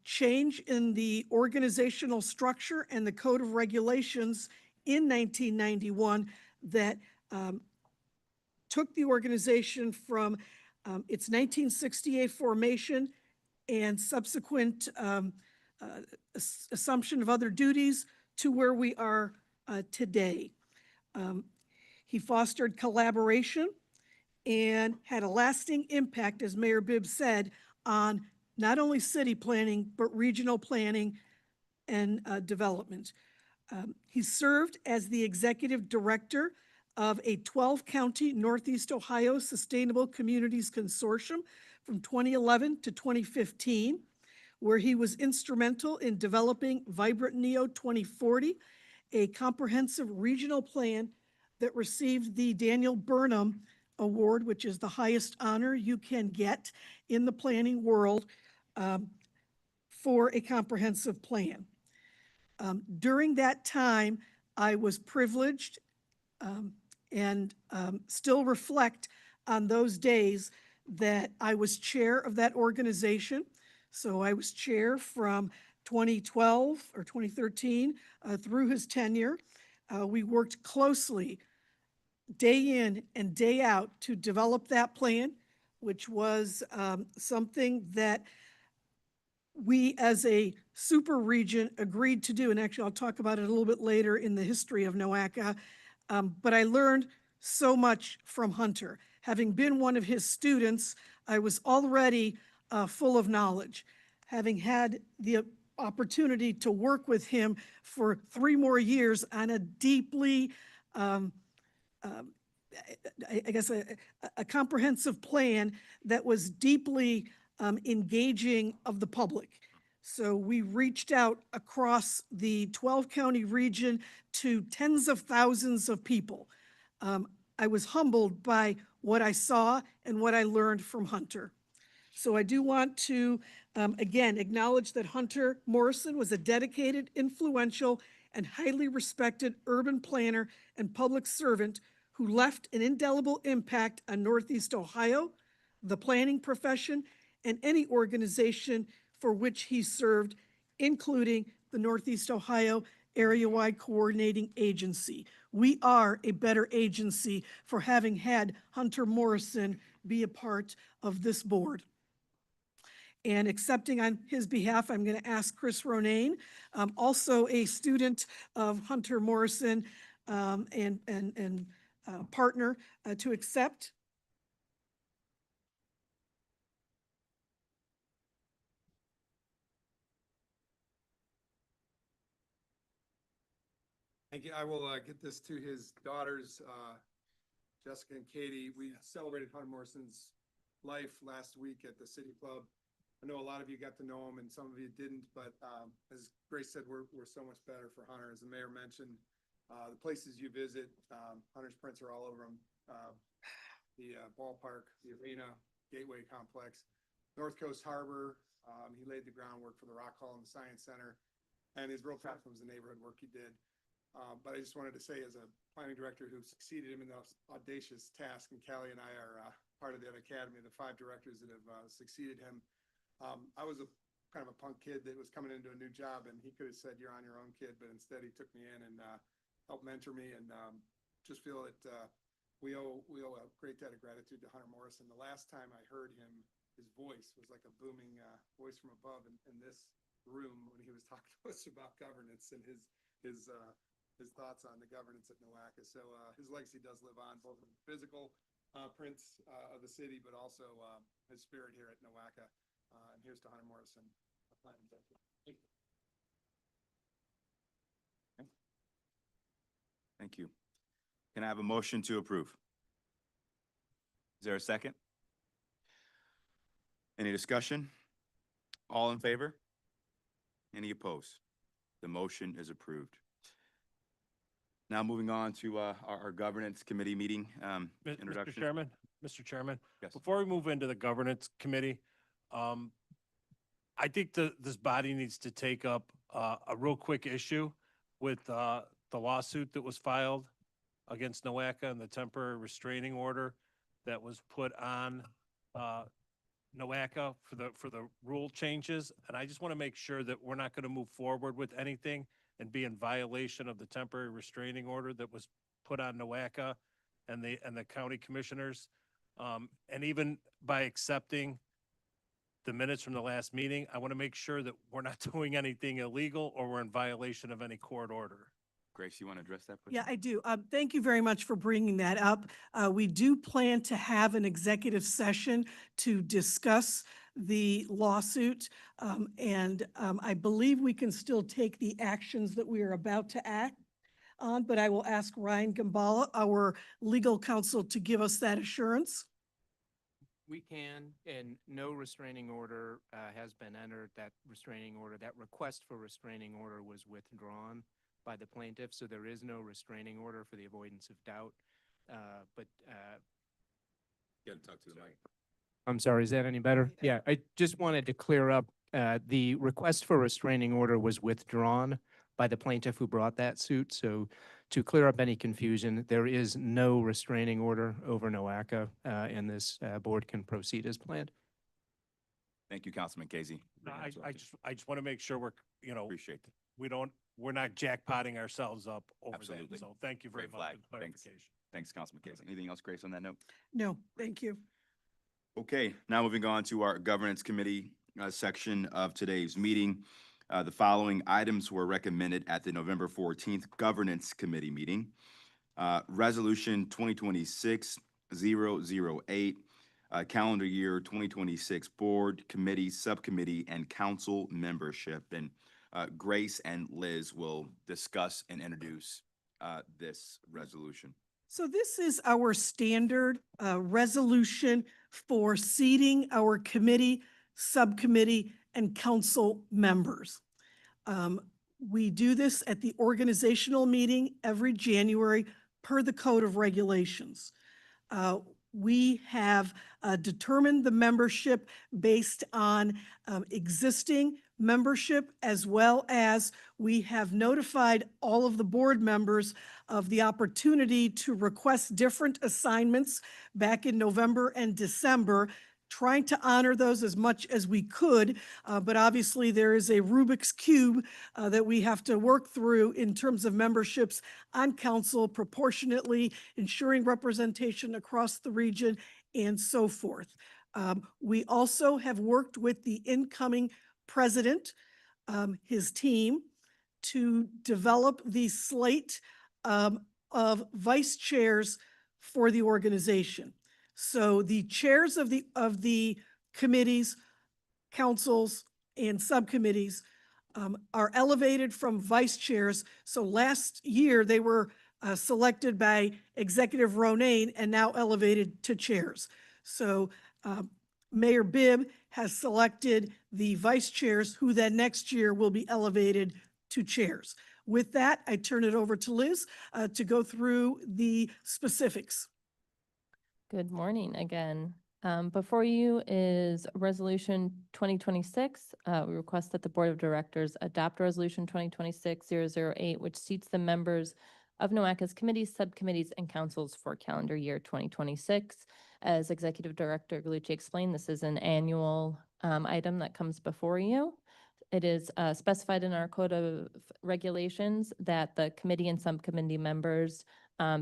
change in the organizational structure and the Code of Regulations in 1991 that took the organization from its 1968 formation and subsequent assumption of other duties to where we are today. He fostered collaboration and had a lasting impact, as Mayor Bibb said, on not only city planning, but regional planning and development. He served as the executive director of a 12-county Northeast Ohio Sustainable Communities Consortium from 2011 to 2015, where he was instrumental in developing Vibrant Neo 2040, a comprehensive regional plan that received the Daniel Burnham Award, which is the highest honor you can get in the planning world for a comprehensive plan. During that time, I was privileged and still reflect on those days that I was chair of that organization. So I was chair from 2012 or 2013 through his tenure. We worked closely day in and day out to develop that plan, which was something that we as a super region agreed to do. And actually, I'll talk about it a little bit later in the history of NOACA. But I learned so much from Hunter. Having been one of his students, I was already full of knowledge. Having had the opportunity to work with him for 3 more years on a deeply, I guess, a comprehensive plan that was deeply engaging of the public. So we reached out across the 12-county region to tens of thousands of people. I was humbled by what I saw and what I learned from Hunter. So I do want to, again, acknowledge that Hunter Morrison was a dedicated, influential, and highly respected urban planner and public servant who left an indelible impact on Northeast Ohio, the planning profession, and any organization for which he served, including the Northeast Ohio Area-Wide Coordinating Agency. We are a better agency for having had Hunter Morrison be a part of this board. And accepting on his behalf, I'm going to ask Chris Ronayne, also a student of Hunter Morrison and partner, to accept. Thank you. I will get this to his daughters, Jessica and Katie. We celebrated Hunter Morrison's life last week at the City Club. I know a lot of you got to know him and some of you didn't, but as Grace said, we're so much better for Hunter. As the mayor mentioned, the places you visit, Hunter's prints are all over them. The ballpark, the arena, Gateway Complex, North Coast Harbor. He laid the groundwork for the Rock Hall and the Science Center, and his real passion was the neighborhood work he did. But I just wanted to say, as a planning director who succeeded him in the audacious task, and Callie and I are part of that academy, the 5 directors that have succeeded him. I was a kind of a punk kid that was coming into a new job, and he could have said, "You're on your own, kid," but instead he took me in and helped mentor me, and just feel that we owe a great debt of gratitude to Hunter Morrison. The last time I heard him, his voice was like a booming voice from above in this room when he was talking to us about governance and his thoughts on the governance at NOACA. So his legacy does live on, both in the physical prints of the city, but also his spirit here at NOACA. And here's to Hunter Morrison. Thank you. Okay. Thank you. Can I have a motion to approve? Is there a second? Any discussion? All in favor? Any opposed? The motion is approved. Now moving on to our governance committee meeting introduction. Mr. Chairman, Yes. before we move into the governance committee, I think this body needs to take up a real quick issue with the lawsuit that was filed against NOACA and the temporary restraining order that was put on NOACA for the rule changes. And I just want to make sure that we're not going to move forward with anything and be in violation of the temporary restraining order that was put on NOACA and the county commissioners. And even by accepting the minutes from the last meeting, I want to make sure that we're not doing anything illegal or we're in violation of any court order. Grace, you want to address that? Please? Yeah, I do. Thank you very much for bringing that up. We do plan to have an executive session to discuss the lawsuit. And I believe we can still take the actions that we are about to act on, but I will ask Ryan Gambala, our legal counsel, to give us that assurance. We can, and no restraining order has been entered. That restraining order, that request for restraining order was withdrawn by the plaintiff, so there is no restraining order for the avoidance of doubt. But You got to talk to the mic. I'm sorry, is that any better? Yeah, I just wanted to clear up, the request for restraining order was withdrawn by the plaintiff who brought that suit. So to clear up any confusion, there is no restraining order over NOACA, and this board can proceed as planned. Thank you, Councilman Casey. No, I just want to make sure we're, you know, Appreciate it. we're not jackpotting ourselves up over Absolutely. that. So thank you very Great much flag. for the Thanks. clarification. Thanks, Councilman Casey. Anything else, Grace, on that note? No, thank you. Okay, now moving on to our governance committee section of today's meeting. The following items were recommended at the November 14th Governance Committee meeting. Resolution 2026-008, calendar year 2026 board, committee, subcommittee, and council membership. And Grace and Liz will discuss and introduce this resolution. So this is our standard resolution for seating our committee, subcommittee, and council members. We do this at the organizational meeting every January per the Code of Regulations. We have determined the membership based on existing membership, as well as we have notified all of the board members of the opportunity to request different assignments back in November and December, trying to honor those as much as we could. But obviously there is a Rubik's Cube that we have to work through in terms of memberships on council, proportionately ensuring representation across the region and so forth. We also have worked with the incoming president, his team, to develop the slate of vice chairs for the organization. So the chairs of the committees, councils, and subcommittees are elevated from vice chairs. So last year, they were selected by Executive Ronayne and now elevated to chairs. So Mayor Bibb has selected the vice chairs, who then next year will be elevated to chairs. With that, I turn it over to Liz to go through the specifics. Good morning again. Before you is Resolution 2026. We request that the Board of Directors adopt Resolution 2026-008, which seats the members of NOACA's committees, subcommittees, and councils for calendar year 2026. As Executive Director Gallucci explained, this is an annual item that comes before you. It is specified in our Code of Regulations that the committee and subcommittee members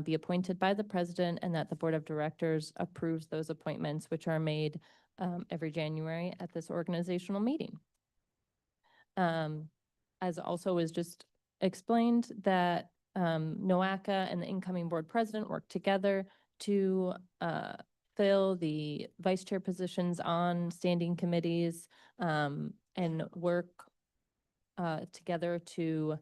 be appointed by the president, and that the Board of Directors approves those appointments, which are made every January at this organizational meeting. As also was just explained, that NOACA and the incoming board president work together to fill the vice chair positions on standing committees and work together to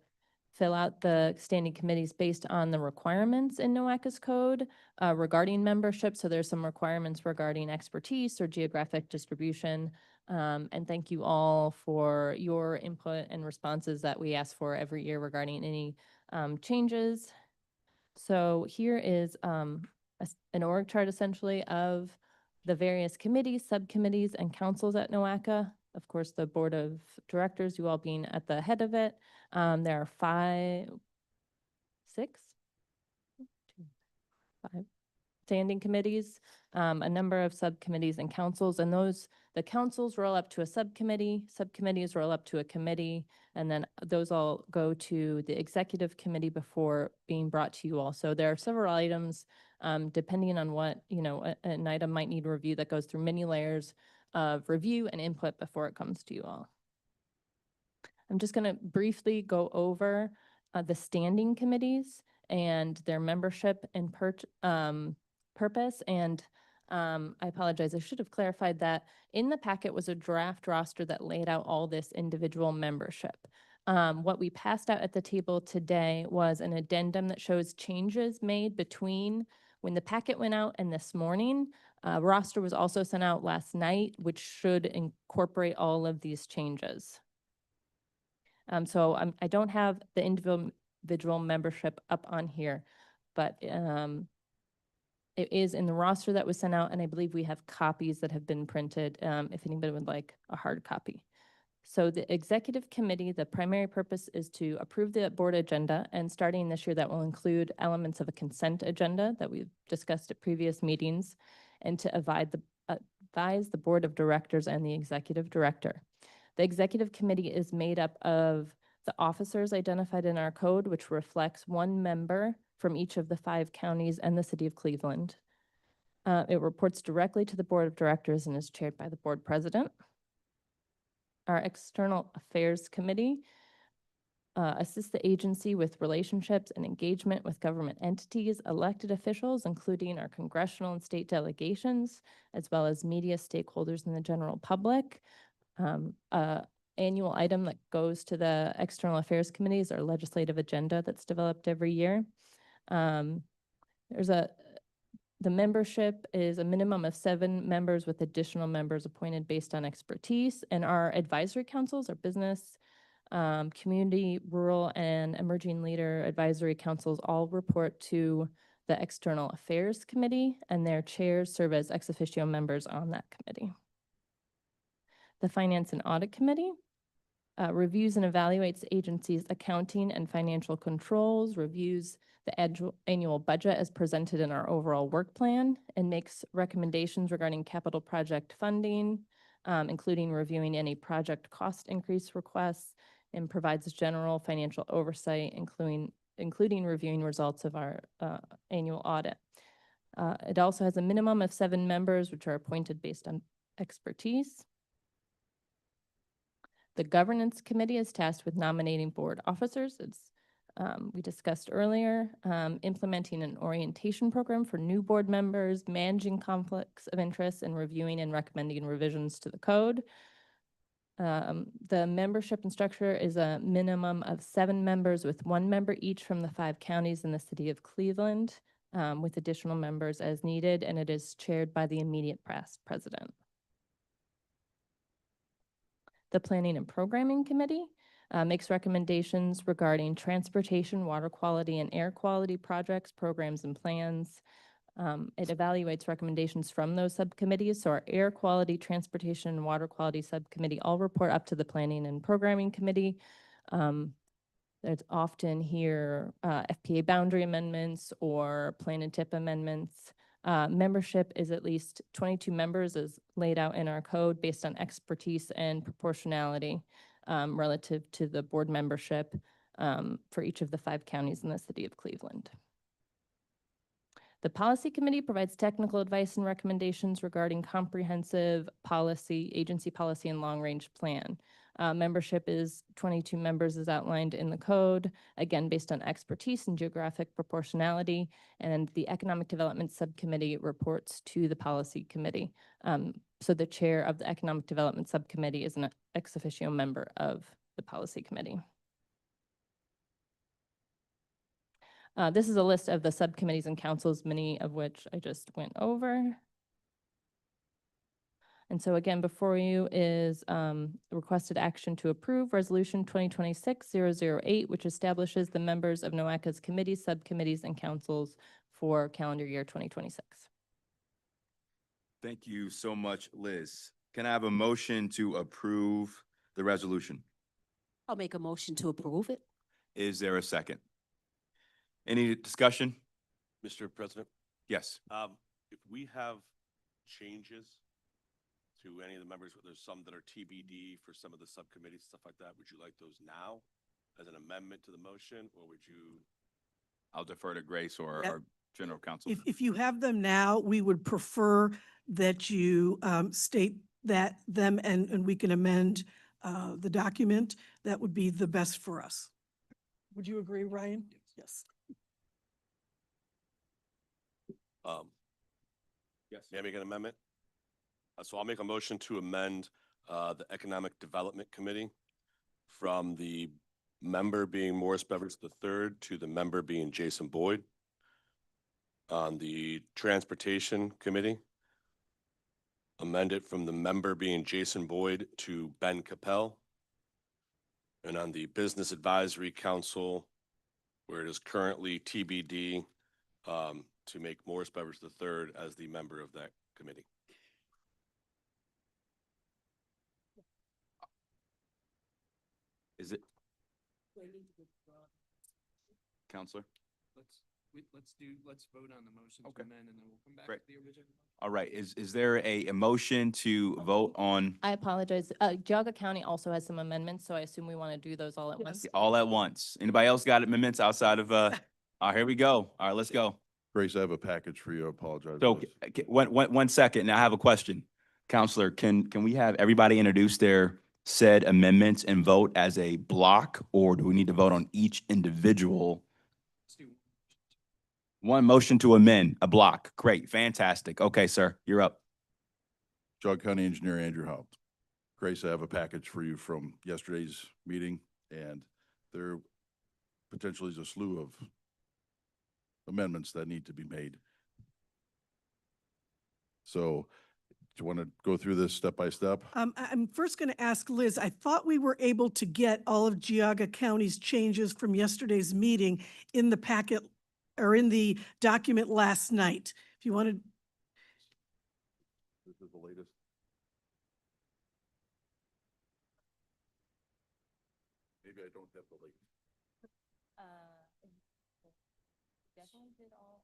fill out the standing committees based on the requirements in NOACA's code regarding membership. So there's some requirements regarding expertise or geographic distribution. And thank you all for your input and responses that we ask for every year regarding any changes. So here is an org chart essentially of the various committees, subcommittees, and councils at NOACA. Of course, the Board of Directors, you all being at the head of it. There are five standing committees, a number of subcommittees and councils, and the councils roll up to a subcommittee, subcommittees roll up to a committee, and then those all go to the executive committee before being brought to you all. So there are several items, depending on what, an item might need review, that goes through many layers of review and input before it comes to you all. I'm just going to briefly go over the standing committees and their membership and purpose. And I apologize, I should have clarified that in the packet was a draft roster that laid out all this individual membership. What we passed out at the table today was an addendum that shows changes made between when the packet went out and this morning. Roster was also sent out last night, which should incorporate all of these changes. So I don't have the individual membership up on here, but it is in the roster that was sent out, and I believe we have copies that have been printed if anybody would like a hard copy. So the executive committee, the primary purpose is to approve the board agenda, and starting this year, that will include elements of a consent agenda that we've discussed at previous meetings, and to advise the board of directors and the executive director. The executive committee is made up of the officers identified in our code, which reflects one member from each of the 5 counties and the city of Cleveland. It reports directly to the board of directors and is chaired by the board president. Our External Affairs Committee assists the agency with relationships and engagement with government entities, elected officials, including our congressional and state delegations, as well as media stakeholders and the general public. Annual item that goes to the External Affairs Committee is our legislative agenda that's developed every year. The membership is a minimum of 7 members with additional members appointed based on expertise. And our advisory councils, our business, community, rural, and emerging leader advisory councils all report to the External Affairs Committee, and their chairs serve as ex officio members on that committee. The Finance and Audit Committee reviews and evaluates the agency's accounting and financial controls, reviews the annual budget as presented in our overall work plan, and makes recommendations regarding capital project funding, including reviewing any project cost increase requests, and provides general financial oversight, including reviewing results of our annual audit. It also has a minimum of 7 members, which are appointed based on expertise. The Governance Committee is tasked with nominating board officers. It's we discussed earlier, implementing an orientation program for new board members, managing conflicts of interest, and reviewing and recommending revisions to the code. The membership and structure is a minimum of 7 members with 1 member each from the 5 counties in the city of Cleveland, with additional members as needed, and it is chaired by the immediate past president. The Planning and Programming Committee makes recommendations regarding transportation, water quality, and air quality projects, programs, and plans. It evaluates recommendations from those subcommittees. So our Air Quality, Transportation, and Water Quality Subcommittee all report up to the Planning and Programming Committee. There's often here FPA boundary amendments or plan and tip amendments. Membership is at least 22 members as laid out in our code based on expertise and proportionality relative to the board membership for each of the 5 counties in the city of Cleveland. The Policy Committee provides technical advice and recommendations regarding comprehensive policy, agency policy, and long-range plan. Membership is 22 members as outlined in the code, again, based on expertise and geographic proportionality. And the Economic Development Subcommittee reports to the Policy Committee. So the chair of the Economic Development Subcommittee is an ex officio member of the Policy Committee. This is a list of the subcommittees and councils, many of which I just went over. And so again, before you is requested action to approve Resolution 2026-008, which establishes the members of NOACA's committees, subcommittees, and councils for calendar year 2026. Thank you so much, Liz. Can I have a motion to approve the resolution? I'll make a motion to approve it. Is there a second? Any discussion? Mr. President, Yes. if we have changes to any of the members, there's some that are TBD for some of the subcommittees, stuff like that, would you like those now as an amendment to the motion, or would you? I'll defer to Grace or Yeah. our general counsel. If you have them now, we would prefer that you state that them and we can amend the document. That would be the best for us. Would you agree, Ryan? Yes. Yes. May I make an amendment? So I'll make a motion to amend the Economic Development Committee from the member being Morris Beveridge III to the member being Jason Boyd. On the Transportation Committee, amend it from the member being Jason Boyd to Ben Capel. And on the Business Advisory Council, where it is currently TBD, to make Morris Beveridge III as the member of that committee. Is it, Counselor? Let's vote on the motion Okay. to amend and then we'll come back Great. to the original. All right, is there a motion to vote on I apologize. Geauga County also has some amendments, so I assume we want to do those all at once. all at once? Anybody else got amendments outside of, here we go. All right, let's go. Grace, I have a package for you. I apologize. So, one second. Now I have a question. Counselor, can we have everybody introduce their said amendments and vote as a block, or do we need to vote on each individual? Let's do One motion to amend, a block. Great, fantastic. Okay, sir, you're up. Jog County Engineer Andrew Haupt. Grace, I have a package for you from yesterday's meeting, and there potentially is a slew of amendments that need to be made. So, do you want to go through this step by step? I'm first going to ask Liz, I thought we were able to get all of Geauga County's changes from yesterday's meeting in the packet or in the document last night. If you wanted, This is the latest. Maybe I don't have the latest. Definitely did all.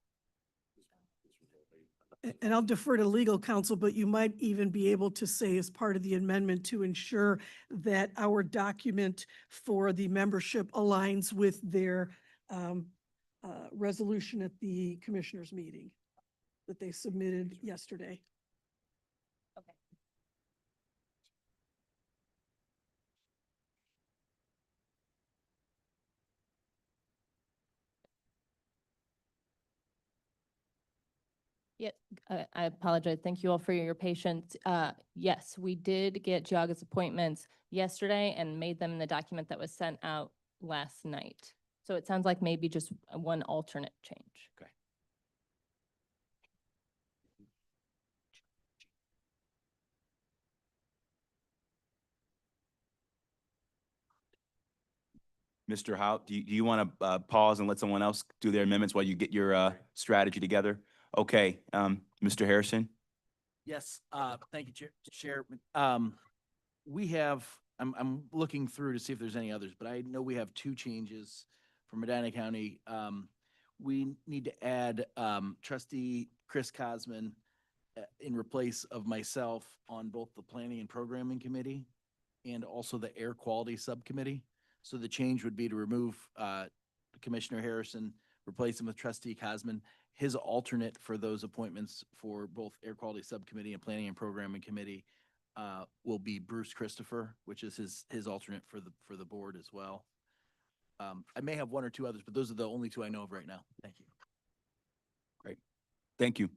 and I'll defer to legal counsel, but you might even be able to say as part of the amendment to ensure that our document for the membership aligns with their resolution at the commissioners' meeting that they submitted yesterday. Okay. Yeah, I apologize. Thank you all for your patience. Yes, we did get Geauga's appointments yesterday and made them in the document that was sent out last night. So it sounds like maybe just one alternate change. Okay. Mr. Hout, do you want to pause and let someone else do their amendments while you get your strategy together? Okay, Mr. Harrison? Yes, thank you, Chair. We have, I'm looking through to see if there's any others, but I know we have two changes for Medina County. We need to add trustee Chris Cosman in replace of myself on both the Planning and Programming Committee and also the Air Quality Subcommittee. So the change would be to remove Commissioner Harrison, replace him with trustee Cosman. His alternate for those appointments for both Air Quality Subcommittee and Planning and Programming Committee will be Bruce Christopher, which is his alternate for the board as well. I may have one or two others, but those are the only two I know of right now. Thank you. Great, thank you.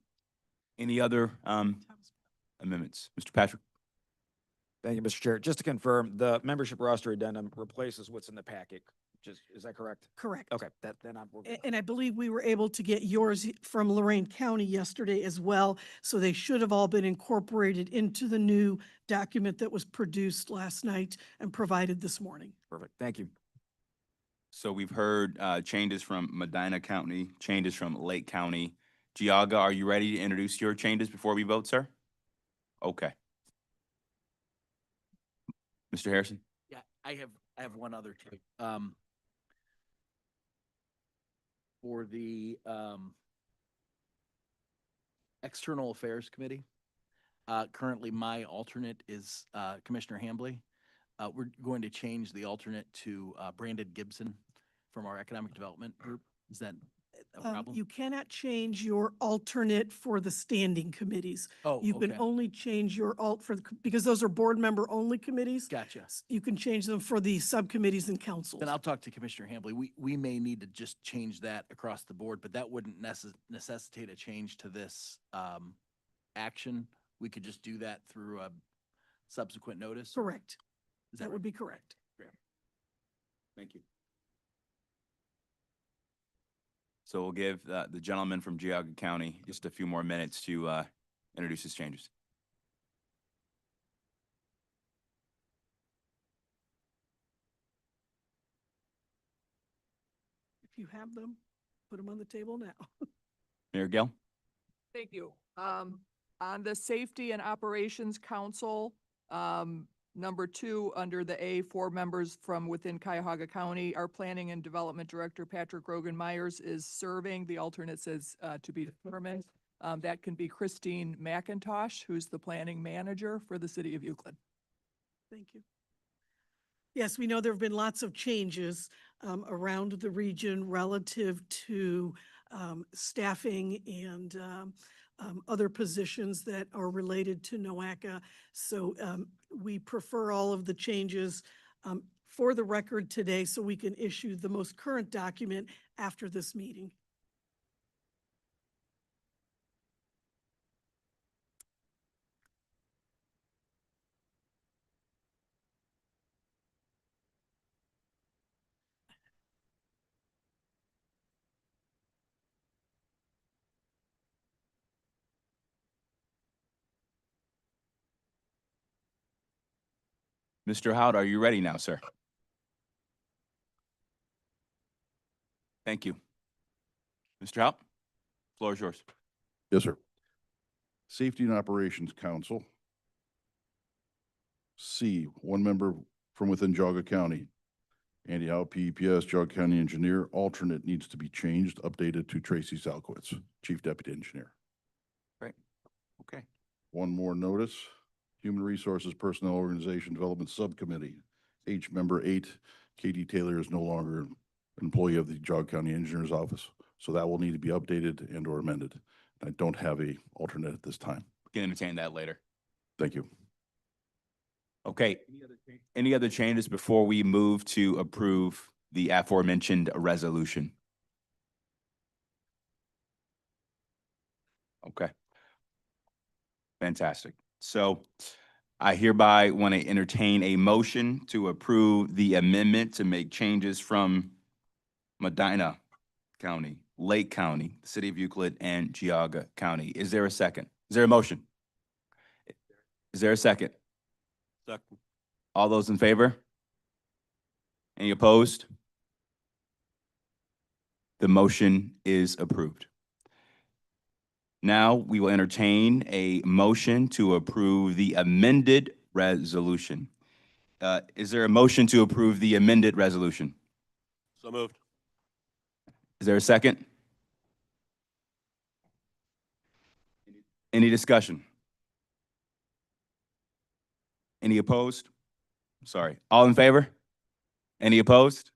Any other amendments? Mr. Patrick? Thank you, Mr. Chair. Just to confirm, the membership roster addendum replaces what's in the packet. Is that correct? Correct. Okay, then we're good. And I believe we were able to get yours from Lorraine County yesterday as well. So they should have all been incorporated into the new document that was produced last night and provided this morning. Perfect. Thank you. So we've heard changes from Medina County, changes from Lake County. Geauga, are you ready to introduce your changes before we vote, sir? Okay. Mr. Harrison? Yeah, I have one other too. For the External Affairs Committee, currently my alternate is Commissioner Hambley. We're going to change the alternate to Brandon Gibson from our Economic Development Group. Is that a problem? You cannot change your alternate for the standing committees. Oh, You can okay. only change your because those are board member only committees. Gotcha. You can change them for the subcommittees and councils. Then I'll talk to Commissioner Hambley. We may need to just change that across the board, but that wouldn't necessitate a change to this action. We could just do that through a subsequent notice. Correct. Is That would be correct. Thank you. So we'll give the gentleman from Geauga County just a few more minutes to introduce his changes. If you have them, put them on the table now. Mayor Gill? Thank you. On the Safety and Operations Council, Number two, under the A, 4 members from within Cuyahoga County. Our Planning and Development Director, Patrick Rogan Myers, is serving. The alternate says to be determined. That can be Christine McIntosh, who's the planning manager for the city of Euclid. Thank you. Yes, we know there have been lots of changes around the region relative to staffing and other positions that are related to NOACA. So we prefer all of the changes for the record today so we can issue the most current document after this meeting. Mr. Howard, are you ready now, sir? Thank you. Mr. Haupt, floor is yours. Yes, sir. Safety and Operations Council. C, 1 member from within Geauga County. Andy Howe, PEPS, Geauga County Engineer. Alternate needs to be changed, updated to Tracy Salkowitz, Chief Deputy Engineer. Great. Okay. 1 more notice. Human Resources Personnel Organization Development Subcommittee. H, member 8, Katie Taylor is no longer an employee of the Geauga County Engineer's Office. So that will need to be updated and or amended. I don't have a alternate at this time. We can entertain that later. Thank you. Okay. Any other changes before we move to approve the aforementioned resolution? Okay. Fantastic. So I hereby want to entertain a motion to approve the amendment to make changes from Medina County, Lake County, the City of Euclid, and Geauga County. Is there a second? Is there a motion? Is there a second? Second. All those in favor? Any opposed? The motion is approved. Now we will entertain a motion to approve the amended resolution. Is there a motion to approve the amended resolution? So moved. Is there a second? Any discussion? Any opposed? Sorry. All in favor? Any opposed?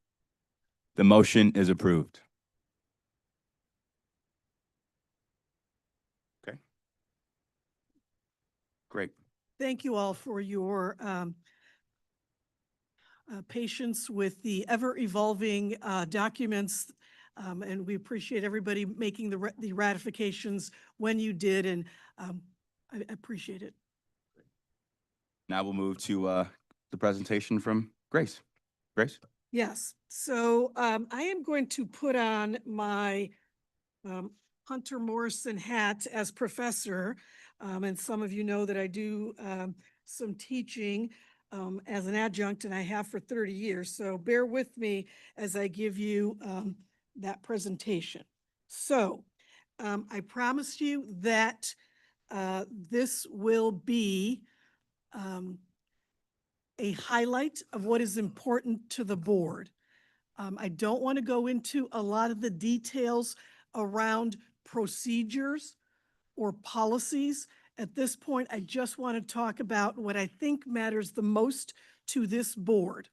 The motion is approved. Okay. Great. Thank you all for your patience with the ever-evolving documents. And we appreciate everybody making the ratifications when you did, and I appreciate it. Now we'll move to the presentation from Grace. Grace? Yes, so I am going to put on my Hunter Morrison hat as professor. And some of you know that I do some teaching as an adjunct, and I have for 30 years. So bear with me as I give you that presentation. So I promise you that this will be a highlight of what is important to the board. I don't want to go into a lot of the details around procedures or policies. At this point, I just want to talk about what I think matters the most to this board.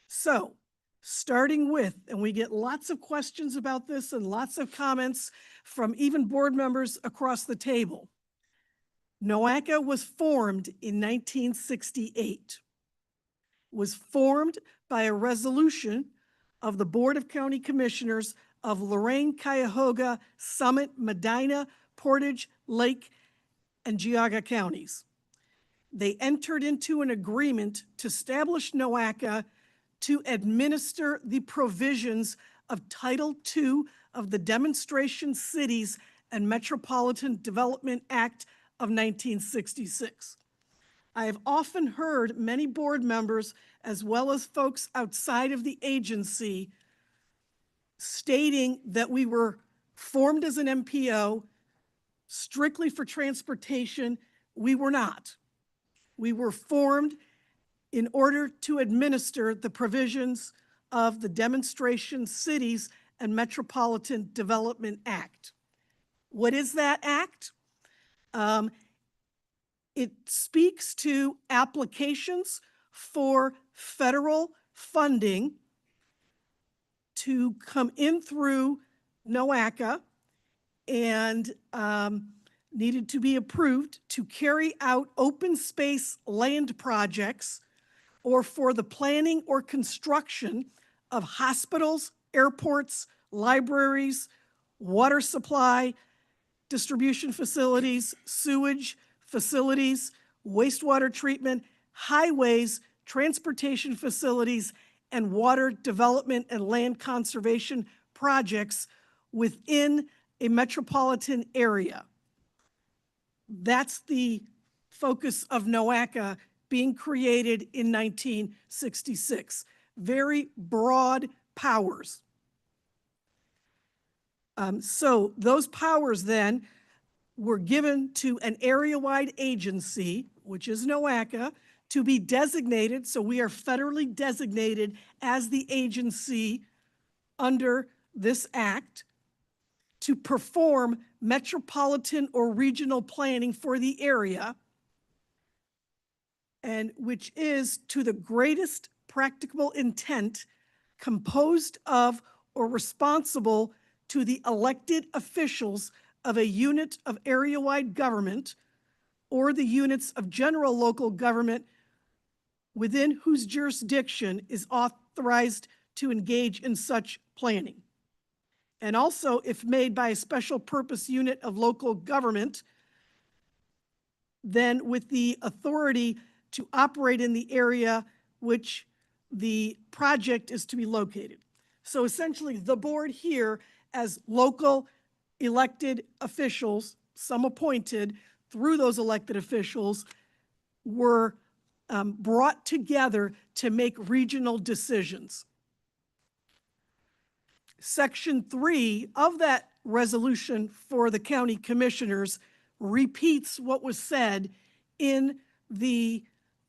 So, starting with, and we get lots of questions about this and lots of comments from even board members across the table. NOACA was formed in 1968. Was formed by a resolution of the Board of County Commissioners of Lorain, Cuyahoga, Summit, Medina, Portage, Lake, and Geauga counties. They entered into an agreement to establish NOACA to administer the provisions of Title II of the Demonstration Cities and Metropolitan Development Act of 1966. I have often heard many board members, as well as folks outside of the agency, stating that we were formed as an MPO strictly for transportation. We were not. We were formed in order to administer the provisions of the Demonstration Cities and Metropolitan Development Act. What is that act? It speaks to applications for federal funding to come in through NOACA and needed to be approved to carry out open space land projects or for the planning or construction of hospitals, airports, libraries, water supply, distribution facilities, sewage facilities, wastewater treatment, highways, transportation facilities, and water development and land conservation projects within a metropolitan area. That's the focus of NOACA being created in 1966. Very broad powers. So those powers then were given to an area-wide agency, which is NOACA, to be designated, so we are federally designated as the agency under this act to perform metropolitan or regional planning for the area, and which is to the greatest practicable intent composed of or responsible to the elected officials of a unit of area-wide government or the units of general local government within whose jurisdiction is authorized to engage in such planning. And also, if made by a special purpose unit of local government, then with the authority to operate in the area which the project is to be located. So essentially, the board here, as local elected officials, some appointed through those elected officials, were brought together to make regional decisions. Section 3 of that resolution for the county commissioners repeats what was said in the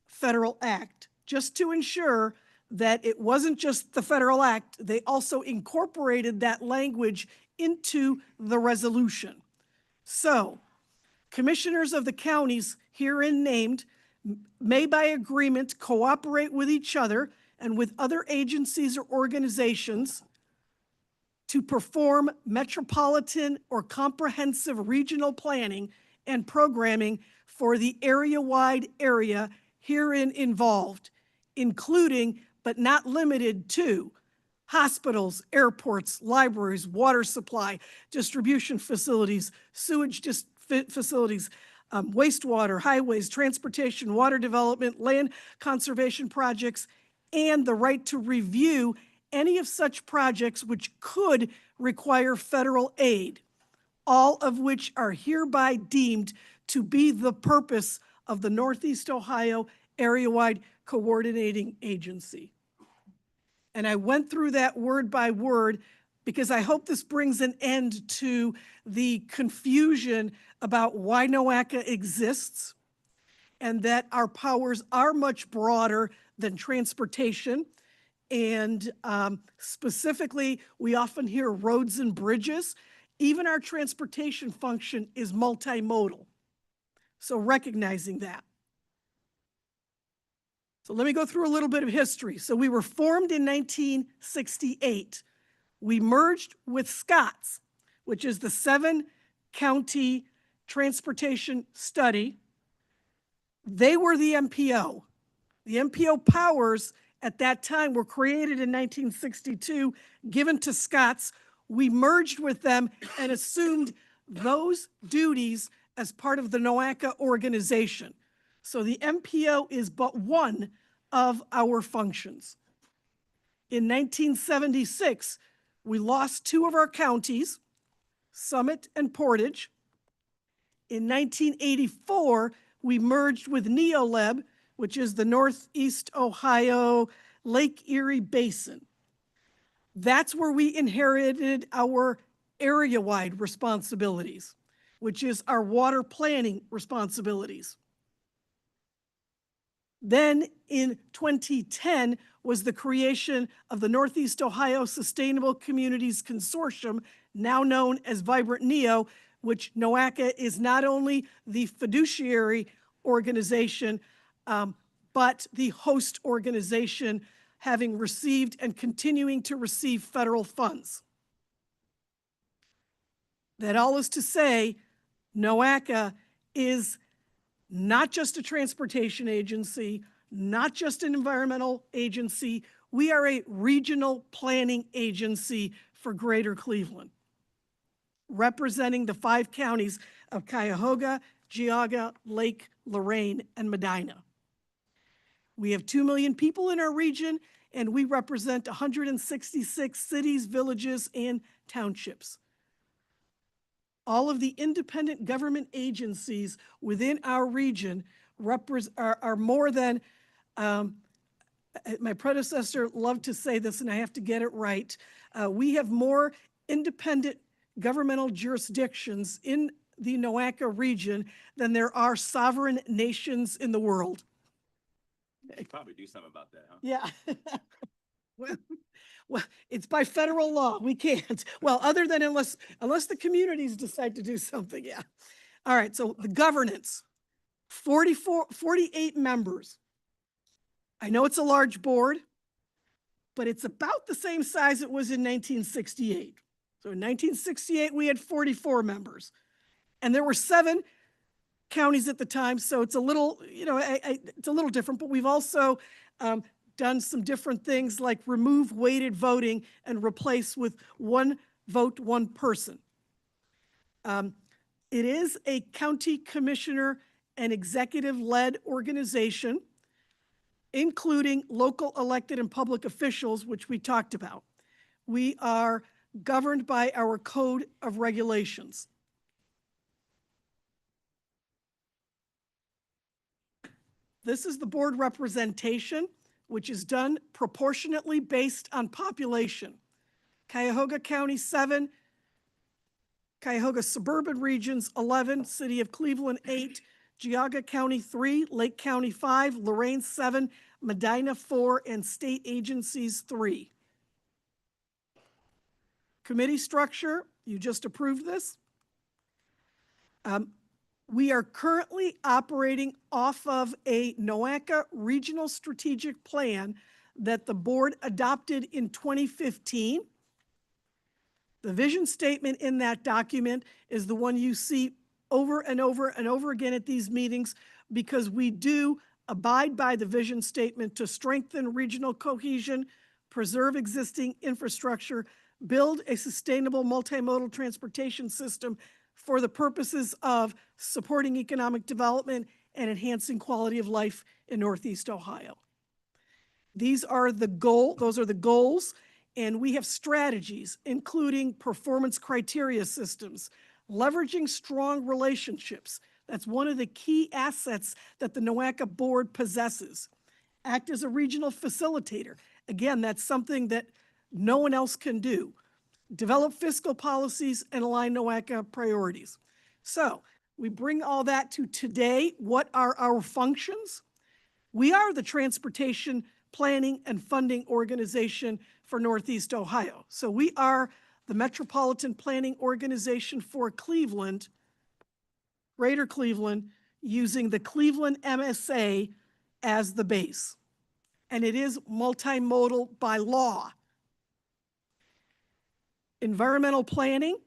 federal act, just to ensure that it wasn't just the federal act, they also incorporated that language into the resolution. So, commissioners of the counties herein named may by agreement cooperate with each other and with other agencies or organizations to perform metropolitan or comprehensive regional planning and programming for the area-wide area herein involved, including but not limited to hospitals, airports, libraries, water supply, distribution facilities, sewage facilities, wastewater, highways, transportation, water development, land conservation projects, and the right to review any of such projects which could require federal aid, all of which are hereby deemed to be the purpose of the Northeast Ohio Area-Wide Coordinating Agency. And I went through that word by word because I hope this brings an end to the confusion about why NOACA exists and that our powers are much broader than transportation. And specifically, we often hear roads and bridges. Even our transportation function is multimodal. So recognizing that. So let me go through a little bit of history. So we were formed in 1968. We merged with Scott's, which is the 7-county transportation study. They were the MPO. The MPO powers at that time were created in 1962, given to Scott's. We merged with them and assumed those duties as part of the NOACA organization. So the MPO is but one of our functions. In 1976, we lost 2 of our counties, Summit and Portage. In 1984, we merged with Neoleb, which is the Northeast Ohio Lake Erie Basin. That's where we inherited our area-wide responsibilities, which is our water planning responsibilities. Then in 2010 was the creation of the Northeast Ohio Sustainable Communities Consortium, now known as Vibrant Neo, which NOACA is not only the fiduciary organization, but the host organization, having received and continuing to receive federal funds. That all is to say, NOACA is not just a transportation agency, not just an environmental agency. We are a regional planning agency for Greater Cleveland, representing the 5 counties of Cuyahoga, Geauga, Lake, Lorraine, and Medina. We have 2 million people in our region, and we represent 166 cities, villages, and townships. All of the independent government agencies within our region are more than, my predecessor loved to say this, and I have to get it right. We have more independent governmental jurisdictions in the NOACA region than there are sovereign nations in the world. You should probably do something about that, huh? Yeah. Well, it's by federal law. We can't. Well, other than unless the communities decide to do something, yeah. All right, so the governance, 48 members. I know it's a large board, but it's about the same size it was in 1968. So in 1968, we had 44 members, and there were 7 counties at the time, so it's a little, it's a little different, but we've also done some different things like remove weighted voting and replace with 1 vote, 1 person. It is a county commissioner and executive-led organization, including local elected and public officials, which we talked about. We are governed by our code of regulations. This is the board representation, which is done proportionately based on population. Cuyahoga County 7, Cuyahoga Suburban Regions 11, City of Cleveland 8, Geauga County 3, Lake County 5, Lorraine 7, Medina 4, and state agencies 3. Committee structure, you just approved this. We are currently operating off of a NOACA Regional Strategic Plan that the board adopted in 2015. The vision statement in that document is the one you see over and over and over again at these meetings, because we do abide by the vision statement to strengthen regional cohesion, preserve existing infrastructure, build a sustainable multimodal transportation system for the purposes of supporting economic development and enhancing quality of life in Northeast Ohio. Those are the goals, and we have strategies, including performance criteria systems, leveraging strong relationships. That's one of the key assets that the NOACA board possesses. Act as a regional facilitator. Again, that's something that no one else can do. Develop fiscal policies and align NOACA priorities. So we bring all that to today. What are our functions? We are the transportation planning and funding organization for Northeast Ohio. So we are the metropolitan planning organization for Cleveland, Greater Cleveland, using the Cleveland MSA as the base. And it is multimodal by law. Environmental planning,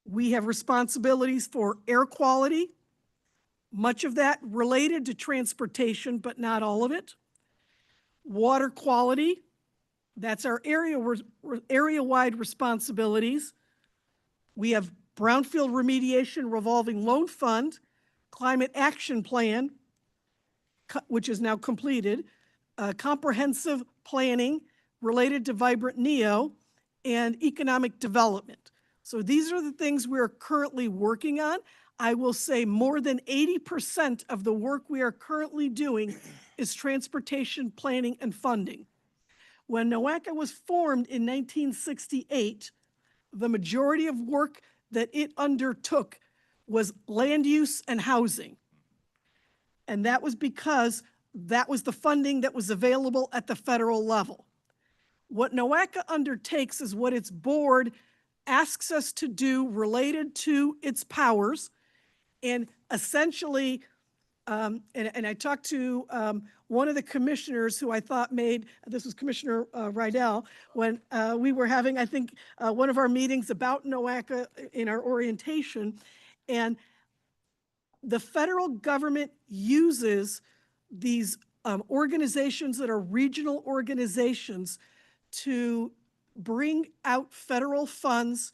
we have responsibilities for air quality, much of that related to transportation, but not all of it. Water quality, that's our area-wide responsibilities. We have brownfield remediation revolving loan fund, climate action plan, which is now completed, comprehensive planning related to Vibrant Neo, and economic development. So these are the things we're currently working on. I will say more than 80% of the work we are currently doing is transportation planning and funding. When NOACA was formed in 1968, the majority of work that it undertook was land use and housing. And that was because that was the funding that was available at the federal level. What NOACA undertakes is what its board asks us to do related to its powers. And essentially, and I talked to one of the commissioners who I thought made, this was Commissioner Rydell, when we were having, I think, one of our meetings about NOACA in our orientation. And the federal government uses these organizations that are regional organizations to bring out federal funds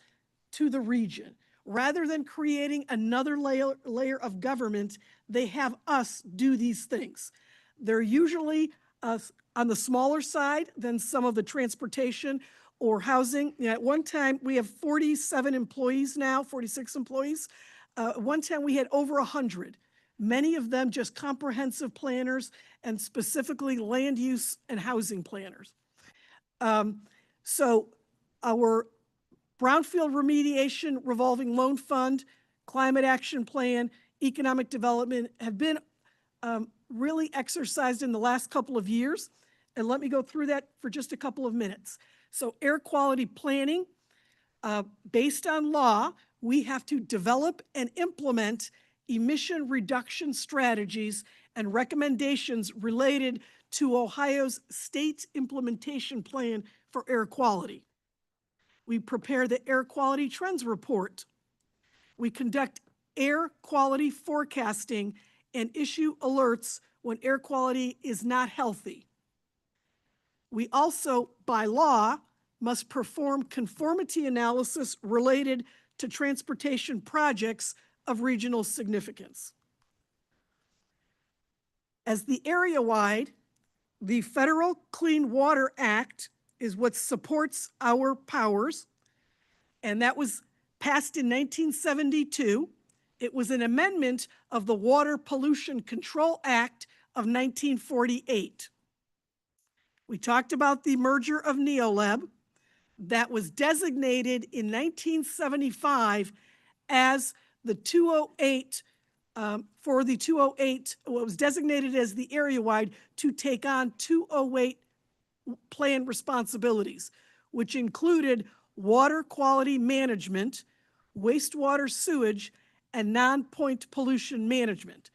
to the region. Rather than creating another layer of government, they have us do these things. They're usually on the smaller side than some of the transportation or housing. You know, at one time, we have 47 employees now, 46 employees. At one time, we had over 100. Many of them just comprehensive planners and specifically land use and housing planners. So our Brownfield Remediation Revolving Loan Fund, Climate Action Plan, Economic Development have been really exercised in the last couple of years. And let me go through that for just a couple of minutes. So air quality planning, based on law, we have to develop and implement emission reduction strategies and recommendations related to Ohio's state implementation plan for air quality. We prepare the air quality trends report. We conduct air quality forecasting and issue alerts when air quality is not healthy. We also, by law, must perform conformity analysis related to transportation projects of regional significance. As the area-wide, the Federal Clean Water Act is what supports our powers, and that was passed in 1972. It was an amendment of the Water Pollution Control Act of 1948. We talked about the merger of Neolab that was designated in 1975 as the 208, for the 208, what was designated as the area-wide to take on 208 plan responsibilities, which included water quality management, wastewater sewage, and non-point pollution management.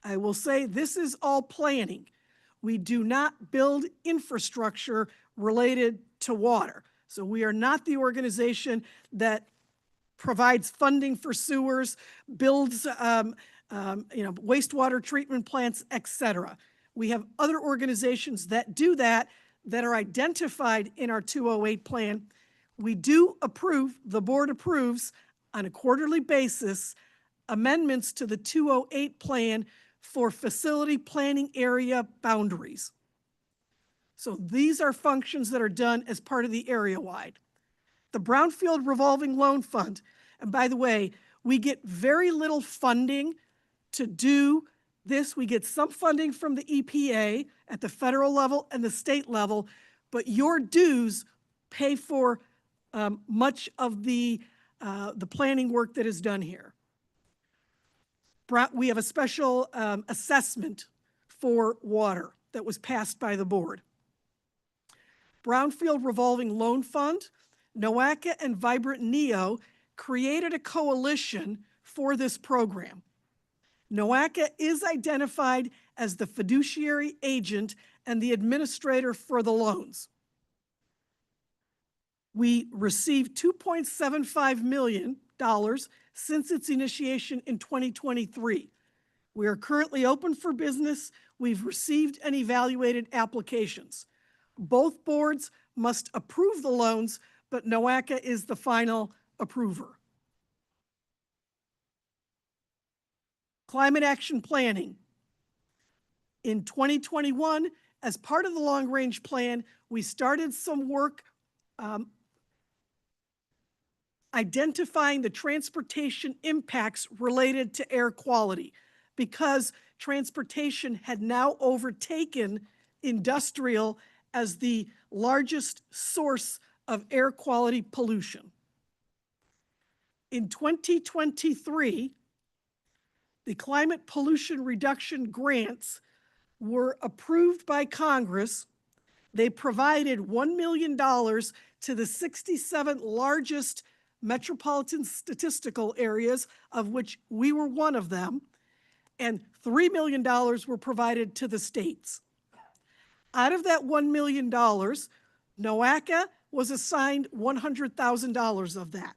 I will say this is all planning. We do not build infrastructure related to water. So we are not the organization that provides funding for sewers, builds wastewater treatment plants, et cetera. We have other organizations that do that are identified in our 208 plan. We do approve, the board approves on a quarterly basis, amendments to the 208 plan for facility planning area boundaries. So these are functions that are done as part of the area-wide. The Brownfield Revolving Loan Fund, and by the way, we get very little funding to do this. We get some funding from the EPA at the federal level and the state level, but your dues pay for much of the planning work that is done here. We have a special assessment for water that was passed by the board. Brownfield Revolving Loan Fund, NOACA and Vibrant Neo created a coalition for this program. NOACA is identified as the fiduciary agent and the administrator for the loans. We received $2.75 million since its initiation in 2023. We are currently open for business. We've received and evaluated applications. Both boards must approve the loans, but NOACA is the final approver. Climate action planning. In 2021, as part of the long-range plan, we started some work identifying the transportation impacts related to air quality, because transportation had now overtaken industrial as the largest source of air quality pollution. In 2023, the climate pollution reduction grants were approved by Congress. They provided $1 million to the 67 largest metropolitan statistical areas, of which we were one of them, and $3 million were provided to the states. Out of that $1 million, NOACA was assigned $100,000 of that.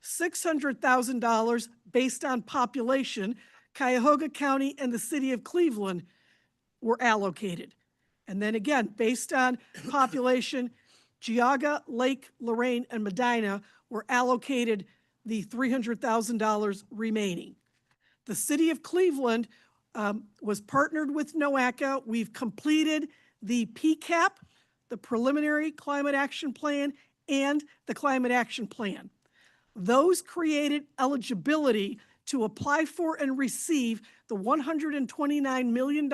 $600,000 based on population, Cuyahoga County and the city of Cleveland were allocated. And then again, based on population, Geauga, Lake, Lorraine, and Medina were allocated the $300,000 remaining. The city of Cleveland was partnered with NOACA. We've completed the PCAP, the Preliminary Climate Action Plan, and the Climate Action Plan. Those created eligibility to apply for and receive the $129 million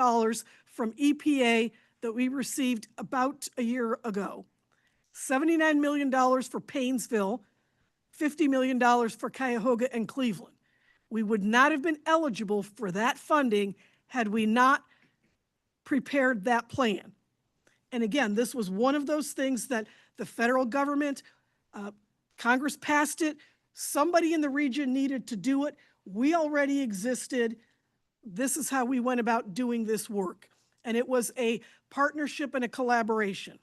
from EPA that we received about a year ago. $79 million for Paynesville, $50 million for Cuyahoga and Cleveland. We would not have been eligible for that funding had we not prepared that plan. And again, this was one of those things that the federal government, Congress passed it, somebody in the region needed to do it. We already existed. This is how we went about doing this work. And it was a partnership and a collaboration.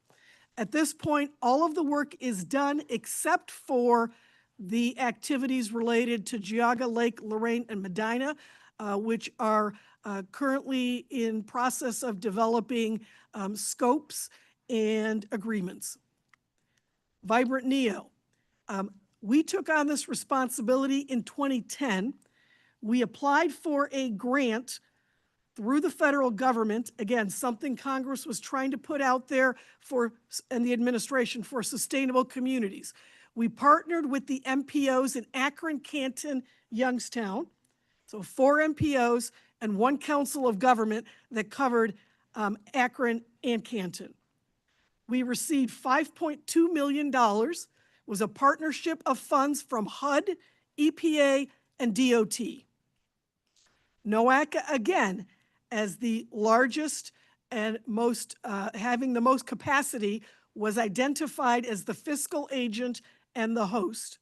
At this point, all of the work is done except for the activities related to Geauga, Lake, Lorraine, and Medina, which are currently in process of developing scopes and agreements. Vibrant Neo. We took on this responsibility in 2010. We applied for a grant through the federal government, again, something Congress was trying to put out there and the administration for sustainable communities. We partnered with the MPOs in Akron, Canton, Youngstown. So 4 MPOs and 1 council of government that covered Akron and Canton. We received $5.2 million, was a partnership of funds from HUD, EPA, and DOT. NOACA, again, as the largest and most, having the most capacity, was identified as the fiscal agent and the host.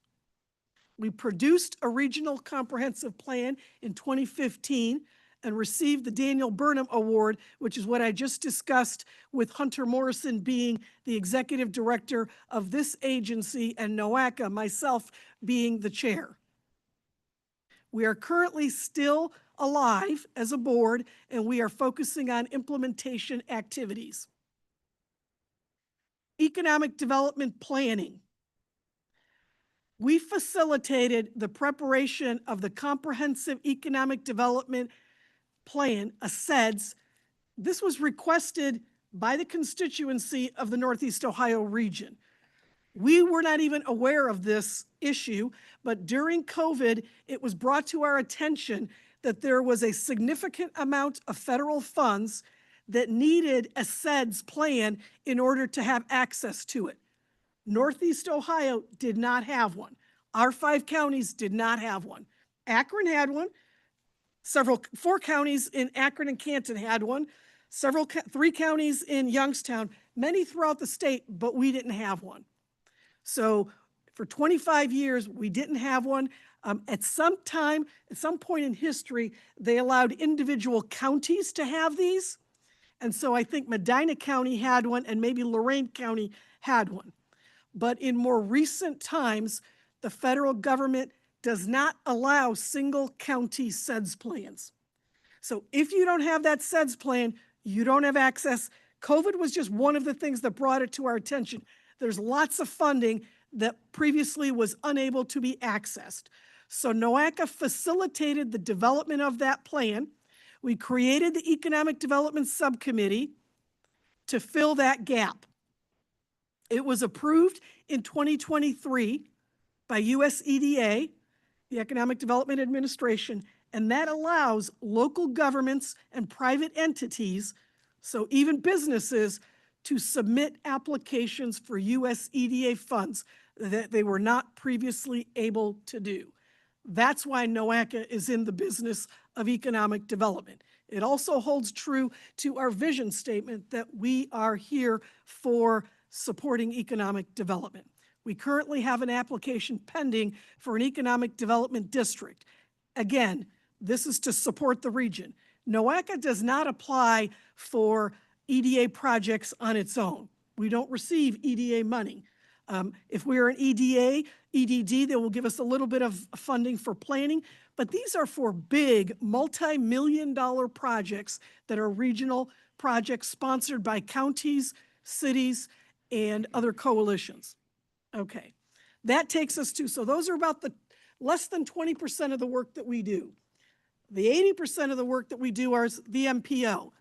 We produced a regional comprehensive plan in 2015 and received the Daniel Burnham Award, which is what I just discussed, with Hunter Morrison being the executive director of this agency and NOACA, myself, being the chair. We are currently still alive as a board, and we are focusing on implementation activities. Economic development planning. We facilitated the preparation of the Comprehensive Economic Development Plan, a CEDS. This was requested by the constituency of the Northeast Ohio region. We were not even aware of this issue, but during COVID, it was brought to our attention that there was a significant amount of federal funds that needed a CEDS plan in order to have access to it. Northeast Ohio did not have one. Our 5 counties did not have one. Akron had one. 4 counties in Akron and Canton had one. 3 counties in Youngstown, many throughout the state, but we didn't have one. So for 25 years, we didn't have one. At some point in history, they allowed individual counties to have these. And so I think Medina County had one and maybe Lorraine County had one. But in more recent times, the federal government does not allow single county CEDS plans. So if you don't have that CEDS plan, you don't have access. COVID was just one of the things that brought it to our attention. There's lots of funding that previously was unable to be accessed. So NOACA facilitated the development of that plan. We created the Economic Development Subcommittee to fill that gap. It was approved in 2023 by USEDA, the Economic Development Administration, and that allows local governments and private entities, so even businesses, to submit applications for USEDA funds that they were not previously able to do. That's why NOACA is in the business of economic development. It also holds true to our vision statement that we are here for supporting economic development. We currently have an application pending for an economic development district. Again, this is to support the region. NOACA does not apply for EDA projects on its own. We don't receive EDA money. If we are an EDD, they will give us a little bit of funding for planning, but these are for big multi-million-dollar projects that are regional projects sponsored by counties, cities, and other coalitions. Okay, that takes us to, so those are about the less than 20% of the work that we do. The 80% of the work that we do is the MPO.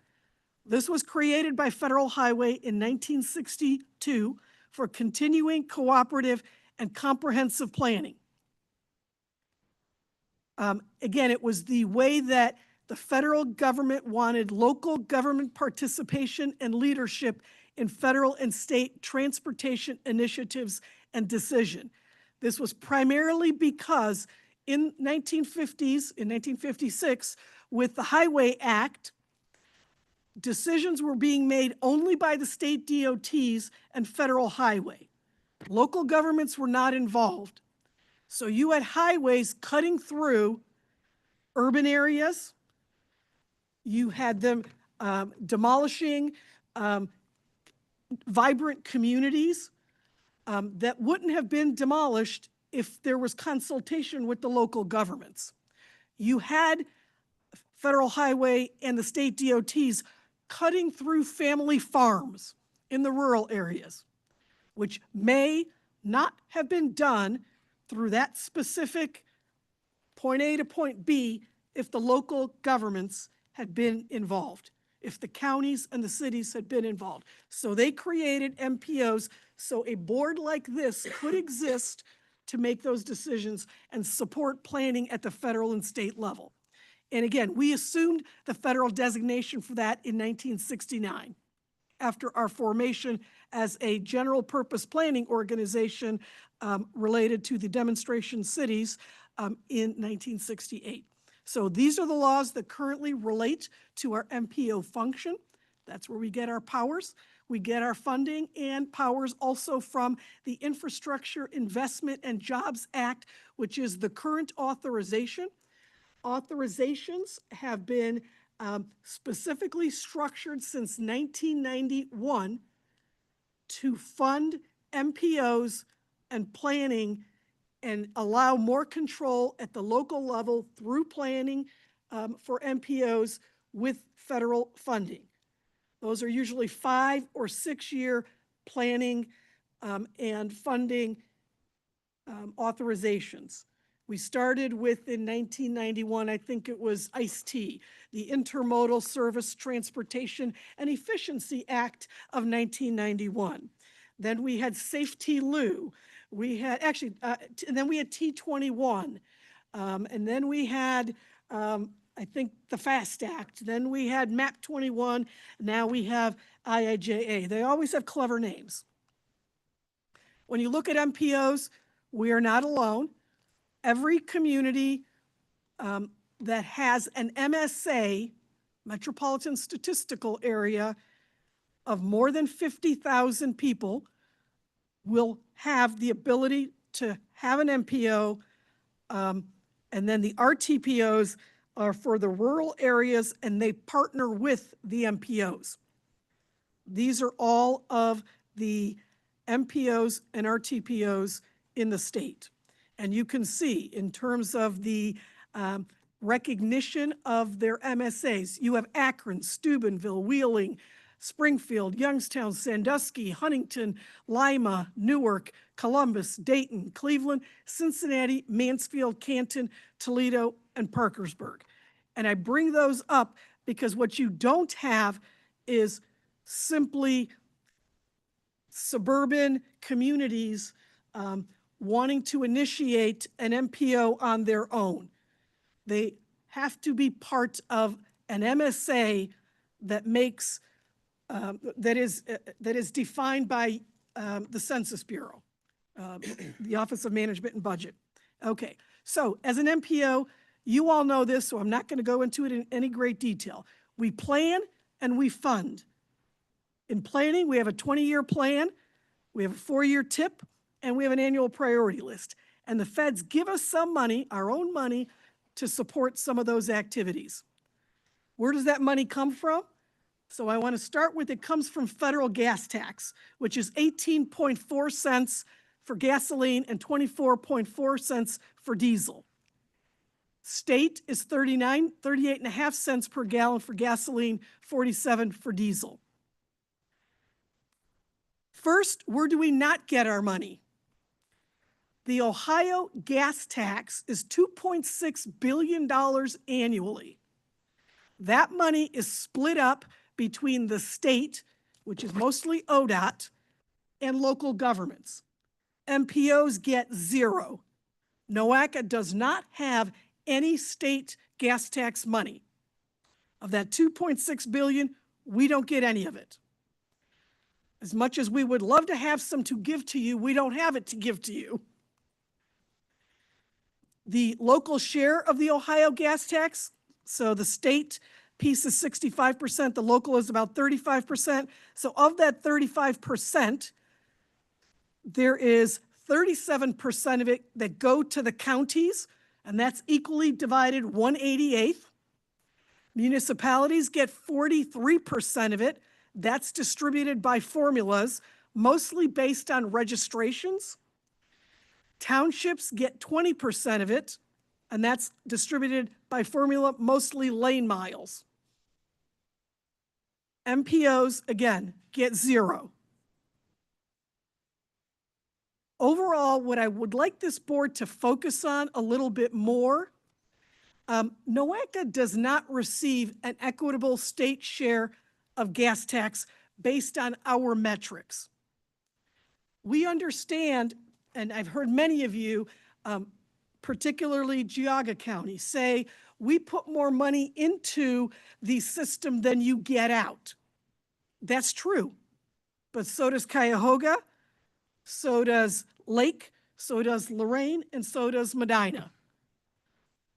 This was created by Federal Highway in 1962 for continuing cooperative and comprehensive planning. Again, it was the way that the federal government wanted local government participation and leadership in federal and state transportation initiatives and decision. This was primarily because in 1956, with the Highway Act, decisions were being made only by the state DOTs and federal highway. Local governments were not involved. So you had highways cutting through urban areas. You had them demolishing vibrant communities that wouldn't have been demolished if there was consultation with the local governments. You had Federal Highway and the state DOTs cutting through family farms in the rural areas, which may not have been done through that specific point A to point B if the local governments had been involved, if the counties and the cities had been involved. So they created MPOs so a board like this could exist to make those decisions and support planning at the federal and state level. And again, we assumed the federal designation for that in 1969 after our formation as a general purpose planning organization related to the demonstration cities in 1968. So these are the laws that currently relate to our MPO function. That's where we get our powers. We get our funding and powers also from the Infrastructure Investment and Jobs Act, which is the current authorization. Authorizations have been specifically structured since 1991 to fund MPOs and planning and allow more control at the local level through planning for MPOs with federal funding. Those are usually 5 or 6 year planning and funding authorizations. We started with, in 1991, I think it was ICE-T, the Intermodal Service Transportation and Efficiency Act of 1991. Then we had Safety-Loo. We had, actually, and then we had T21. And then we had, I think, the FAST Act. Then we had MAP 21. Now we have IIJA. They always have clever names. When you look at MPOs, we are not alone. Every community that has an MSA, Metropolitan Statistical Area, of more than 50,000 people will have the ability to have an MPO, and then the RTPOs are for the rural areas, and they partner with the MPOs. These are all of the MPOs and RTPOs in the state. And you can see in terms of the recognition of their MSAs, you have Akron, Steubenville, Wheeling, Springfield, Youngstown, Sandusky, Huntington, Lima, Newark, Columbus, Dayton, Cleveland, Cincinnati, Mansfield, Canton, Toledo, and Parkersburg. And I bring those up because what you don't have is simply suburban communities wanting to initiate an MPO on their own. They have to be part of an MSA that makes that is defined by the Census Bureau, the Office of Management and Budget. Okay, so as an MPO, you all know this, so I'm not going to go into it in any great detail. We plan and we fund. In planning, we have a 20-year plan, we have a 4-year tip, and we have an annual priority list. And the feds give us some money, our own money, to support some of those activities. Where does that money come from? So I want to start with, it comes from federal gas tax, which is 18.4 cents for gasoline and 24.4 cents for diesel. State is 38.5 cents per gallon for gasoline, 47 for diesel. First, where do we not get our money? The Ohio gas tax is $2.6 billion annually. That money is split up between the state, which is mostly ODOT, and local governments. MPOs get zero. NOACA does not have any state gas tax money. Of that $2.6 billion, we don't get any of it. As much as we would love to have some to give to you, we don't have it to give to you. The local share of the Ohio gas tax, so the state piece is 65%, the local is about 35%. So of that 35%, there is 37% of it that go to the counties, and that's equally divided 1/88. Municipalities get 43% of it. That's distributed by formulas, mostly based on registrations. Townships get 20% of it, and that's distributed by formula, mostly lane miles. MPOs, again, get zero. Overall, what I would like this board to focus on a little bit more, NOACA does not receive an equitable state share of gas tax based on our metrics. We understand, and I've heard many of you, particularly Geauga County, say, we put more money into the system than you get out. That's true, but so does Cuyahoga, so does Lake, so does Lorraine, and so does Medina.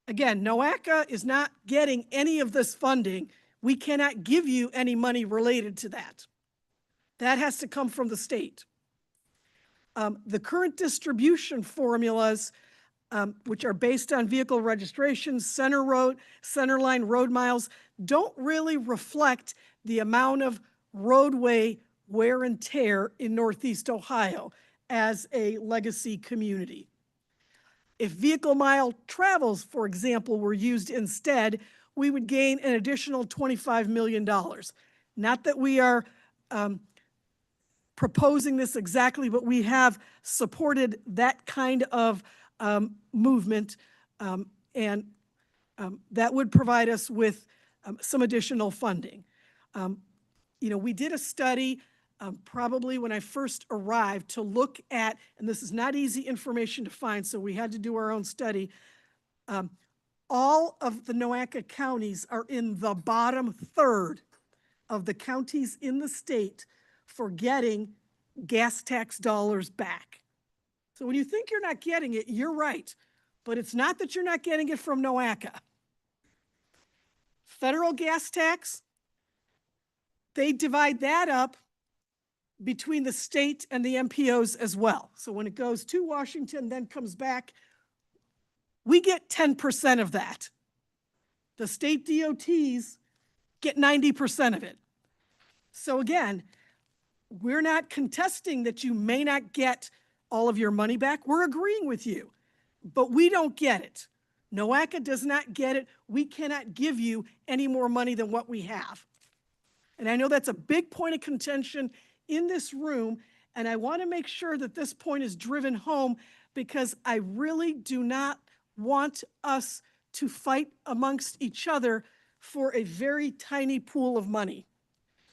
Again, NOACA is not getting any of this funding. We cannot give you any money related to that. That has to come from the state. The current distribution formulas, which are based on vehicle registrations, center line road miles, don't really reflect the amount of roadway wear and tear in Northeast Ohio as a legacy community. If vehicle mile travels, for example, were used instead, we would gain an additional $25 million. Not that we are proposing this exactly, but we have supported that kind of movement, and that would provide us with some additional funding. We did a study probably when I first arrived to look at, and this is not easy information to find, so we had to do our own study. All of the NOACA counties are in the bottom third of the counties in the state for getting gas tax dollars back. So when you think you're not getting it, you're right. But it's not that you're not getting it from NOACA. Federal gas tax, they divide that up between the state and the MPOs as well. So when it goes to Washington, then comes back, we get 10% of that. The state DOTs get 90% of it. So again, we're not contesting that you may not get all of your money back. We're agreeing with you, but we don't get it. NOACA does not get it. We cannot give you any more money than what we have. And I know that's a big point of contention in this room, and I want to make sure that this point is driven home because I really do not want us to fight amongst each other for a very tiny pool of money.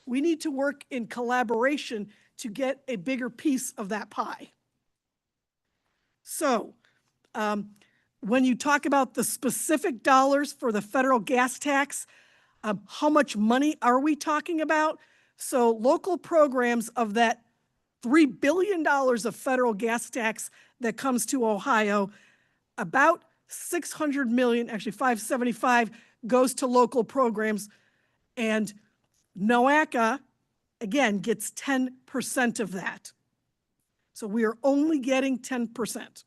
We need to work in collaboration to get a bigger piece of that pie. So, when you talk about the specific dollars for the federal gas tax, how much money are we talking about? So local programs of that $3 billion of federal gas tax that comes to Ohio, about 600 million, actually 575, goes to local programs, And NOACA, again, gets 10% of that. So we are only getting 10%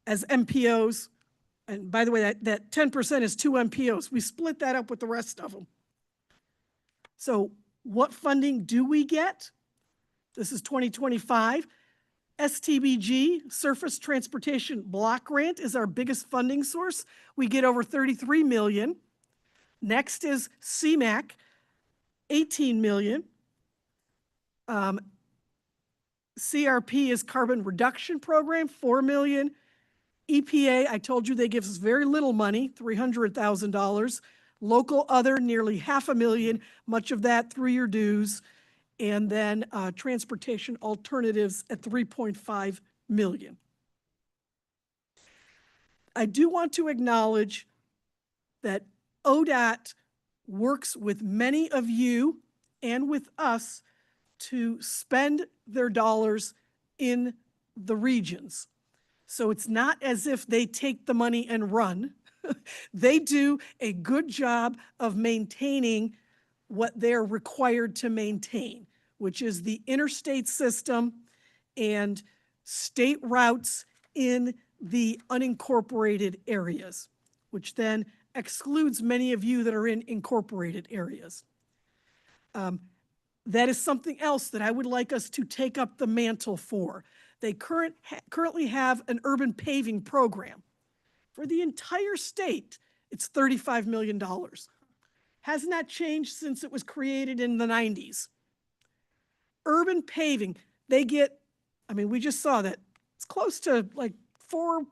as MPOs. And by the way, that 10% is 2 MPOs. We split that up with the rest of them. So what funding do we get? This is 2025. STBG, Surface Transportation Block Grant, is our biggest funding source. We get over 33 million. Next is CMAQ, 18 million. CRP is Carbon Reduction Program, 4 million. EPA, I told you they give us very little money, $300,000. Local other, nearly $500,000, much of that through your dues. And then transportation alternatives at 3.5 million. I do want to acknowledge that ODOT works with many of you and with us to spend their dollars in the regions. So it's not as if they take the money and run. They do a good job of maintaining what they're required to maintain, which is the interstate system and state routes in the unincorporated areas, which then excludes many of you that are in incorporated areas. That is something else that I would like us to take up the mantle for. They currently have an urban paving program. For the entire state, it's $35 million. Hasn't that changed since it was created in the 90s? Urban paving, they get, I mean, we just saw that it's close to like $4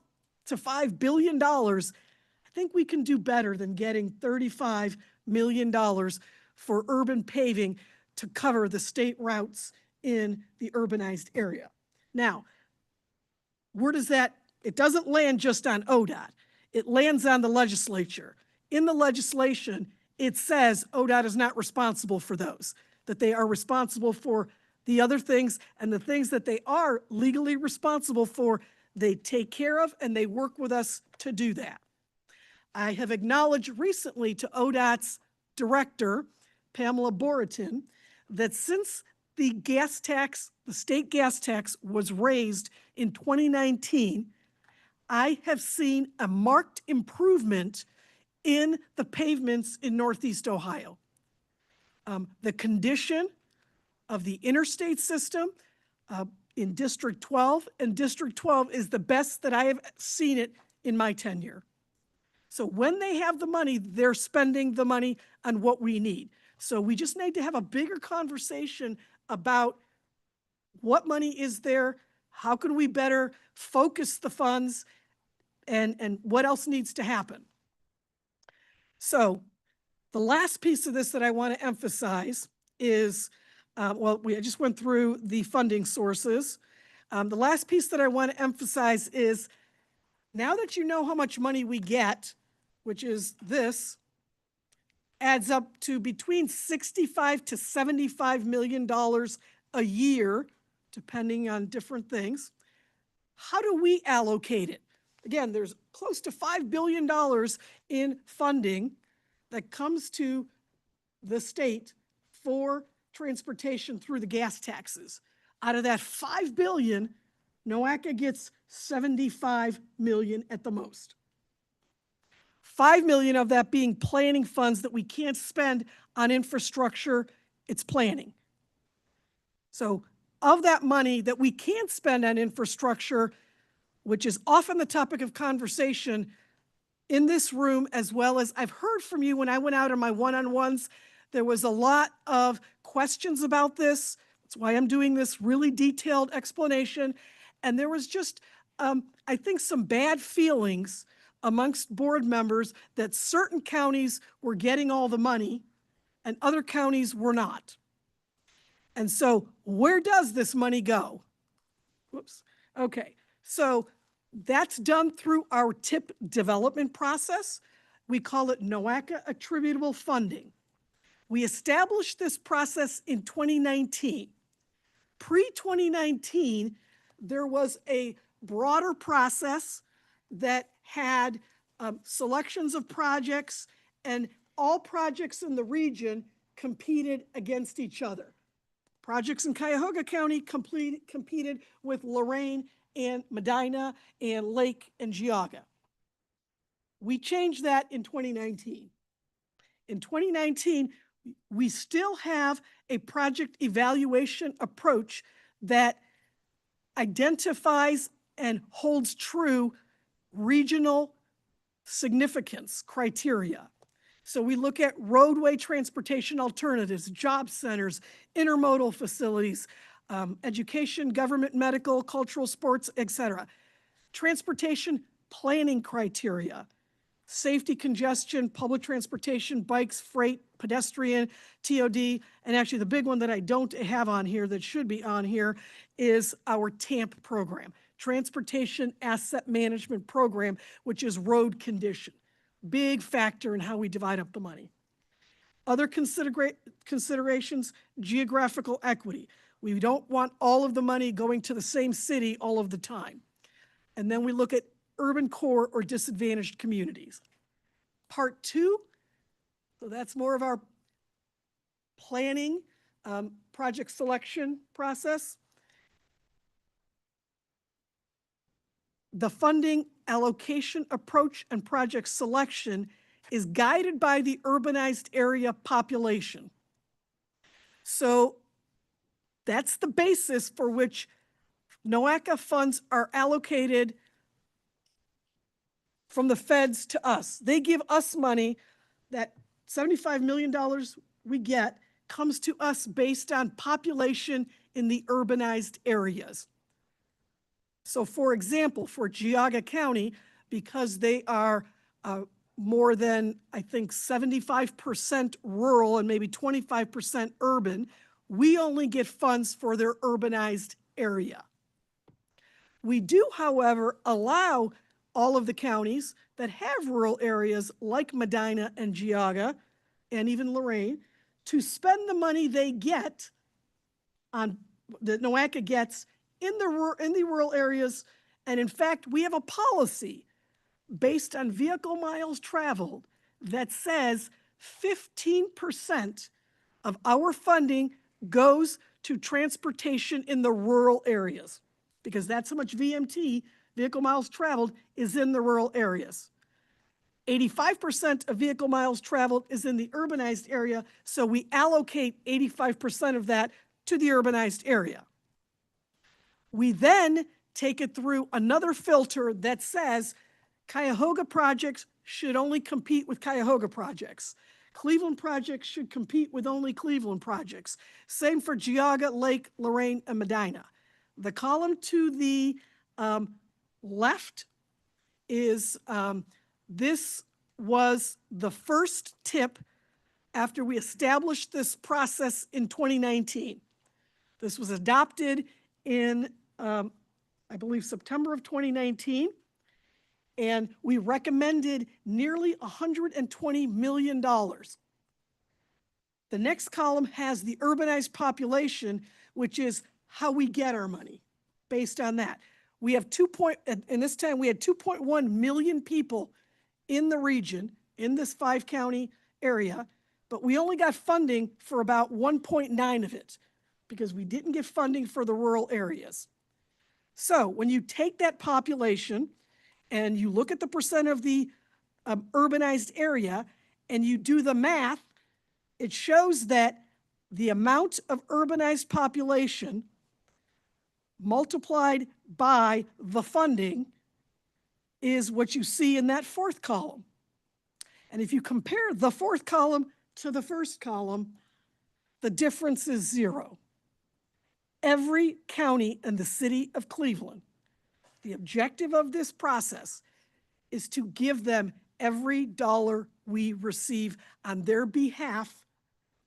to $5 billion. I think we can do better than getting $35 million for urban paving to cover the state routes in the urbanized area. Now, where does that, it doesn't land just on ODOT. It lands on the legislature. In the legislation, it says ODOT is not responsible for those, that they are responsible for the other things, and the things that they are legally responsible for, they take care of, and they work with us to do that. I have acknowledged recently to ODOT's director, Pamela Boratin, that since the gas tax, the state gas tax was raised in 2019, I have seen a marked improvement in the pavements in Northeast Ohio. The condition of the interstate system in District 12, and District 12 is the best that I have seen it in my tenure. So when they have the money, they're spending the money on what we need. So we just need to have a bigger conversation about what money is there, how can we better focus the funds, and what else needs to happen. So the last piece of this that I want to emphasize is, I just went through the funding sources. The last piece that I want to emphasize is, now that you know how much money we get, which is this, adds up to between $65 to $75 million a year, depending on different things. How do we allocate it? Again, there's close to $5 billion in funding that comes to the state for transportation through the gas taxes. Out of that $5 billion, NOACA gets $75 million at the most. $5 million of that being planning funds that we can't spend on infrastructure, it's planning. So of that money that we can't spend on infrastructure, which is often the topic of conversation in this room, as well as I've heard from you when I went out on my one-on-ones, there was a lot of questions about this. That's why I'm doing this really detailed explanation. And there was just, I think, some bad feelings amongst board members that certain counties were getting all the money and other counties were not. And so where does this money go? Whoops. Okay. So that's done through our TIP development process. We call it NOACA attributable funding. We established this process in 2019. Pre-2019, there was a broader process that had selections of projects and all projects in the region competed against each other. Projects in Cuyahoga County competed with Lorraine and Medina and Lake and Geauga. We changed that in 2019. In 2019, we still have a project evaluation approach that identifies and holds true regional significance criteria. So we look at roadway transportation alternatives, job centers, intermodal facilities, education, government, medical, cultural, sports, etc. Transportation planning criteria, safety, congestion, public transportation, bikes, freight, pedestrian, TOD, and actually the big one that I don't have on here that should be on here is our TAMP program, Transportation Asset Management Program, which is road condition. Big factor in how we divide up the money. Other considerations, geographical equity. We don't want all of the money going to the same city all of the time. And then we look at urban core or disadvantaged communities. Part 2, so that's more of our planning, project selection process. The funding allocation approach and project selection is guided by the urbanized area population. So that's the basis for which NOACA funds are allocated from the feds to us. They give us money. That $75 million we get comes to us based on population in the urbanized areas. So for example, for Geauga County, because they are more than, I think, 75% rural and maybe 25% urban, we only get funds for their urbanized area. We do, however, allow all of the counties that have rural areas like Medina and Geauga and even Lorraine to spend the money they get on, that NOACA gets in the rural areas. And in fact, we have a policy based on vehicle miles traveled that says 15% of our funding goes to transportation in the rural areas, because that's how much VMT, vehicle miles traveled, is in the rural areas. 85% of vehicle miles traveled is in the urbanized area, so we allocate 85% of that to the urbanized area. We then take it through another filter that says Cuyahoga projects should only compete with Cuyahoga projects. Cleveland projects should compete with only Cleveland projects. Same for Geauga, Lake, Lorraine, and Medina. The column to the left is, this was the first tip after we established this process in 2019. This was adopted in, I believe, September of 2019. And we recommended nearly $120 million. The next column has the urbanized population, which is how we get our money based on that. We have in this time, we had 2.1 million people in the region, in this 5-county area, but we only got funding for about 1.9 of it because we didn't get funding for the rural areas. So when you take that population and you look at the percent of the urbanized area and you do the math, it shows that the amount of urbanized population multiplied by the funding is what you see in that 4th column. And if you compare the 4th column to the 1st column, the difference is 0. Every county in the city of Cleveland, the objective of this process is to give them every dollar we receive on their behalf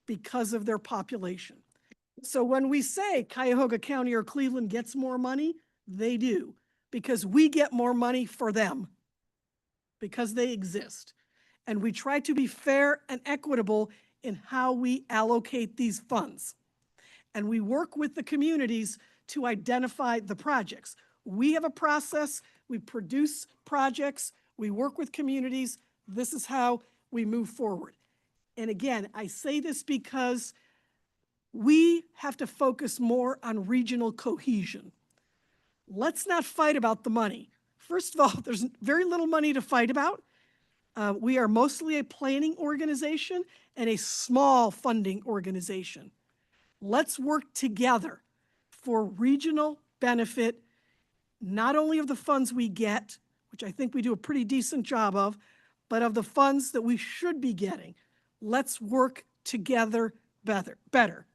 because of their population. So when we say Cuyahoga County or Cleveland gets more money, they do, because we get more money for them because they exist. And we try to be fair and equitable in how we allocate these funds. And we work with the communities to identify the projects. We have a process, we produce projects, we work with communities. This is how we move forward. And again, I say this because we have to focus more on regional cohesion. Let's not fight about the money. First of all, there's very little money to fight about. We are mostly a planning organization and a small funding organization. Let's work together for regional benefit, not only of the funds we get, which I think we do a pretty decent job of, but of the funds that we should be getting. Let's work together better.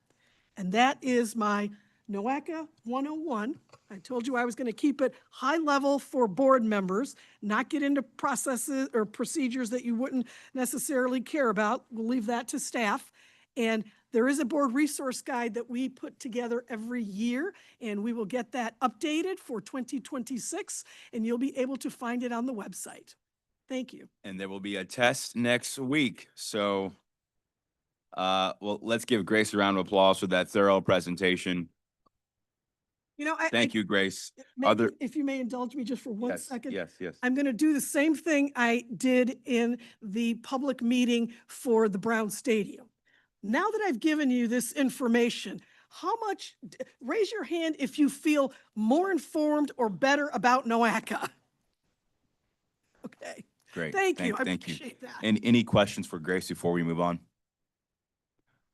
And that is my NOACA 101. I told you I was going to keep it high level for board members, not get into processes or procedures that you wouldn't necessarily care about. We'll leave that to staff. And there is a board resource guide that we put together every year, and we will get that updated for 2026, and you'll be able to find it on the website. Thank you. And there will be a test next week. So, well, let's give Grace a round of applause for that thorough presentation. You know, Thank you, Grace. If you may indulge me just for one Yes, second. yes, yes. I'm going to do the same thing I did in the public meeting for the Brown Stadium. Now that I've given you this information, raise your hand if you feel more informed or better about NOACA. Okay. Great. Thank you. I Thank you. appreciate that. And any questions for Grace before we move on?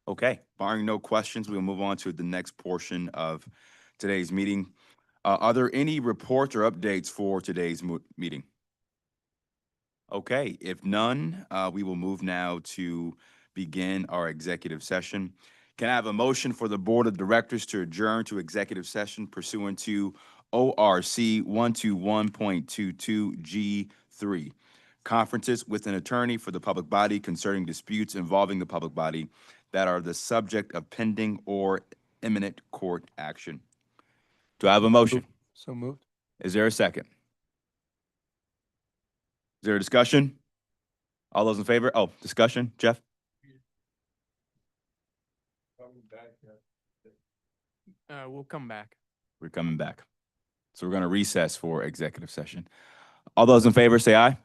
Okay, barring no questions, we'll move on to the next portion of today's meeting. Are there any reports or updates for today's meeting? Okay, if none, we will move now to begin our executive session. Can I have a motion for the Board of Directors to adjourn to executive session pursuant to ORC 121.22 G3? Conferences with an attorney for the public body concerning disputes involving the public body that are the subject of pending or imminent court action. Do I have a motion? So moved. Is there a second? Is there a discussion? All those in favor? Oh, discussion, Jeff? We'll come back. We're coming back. So we're going to recess for executive session. All those in favor say aye.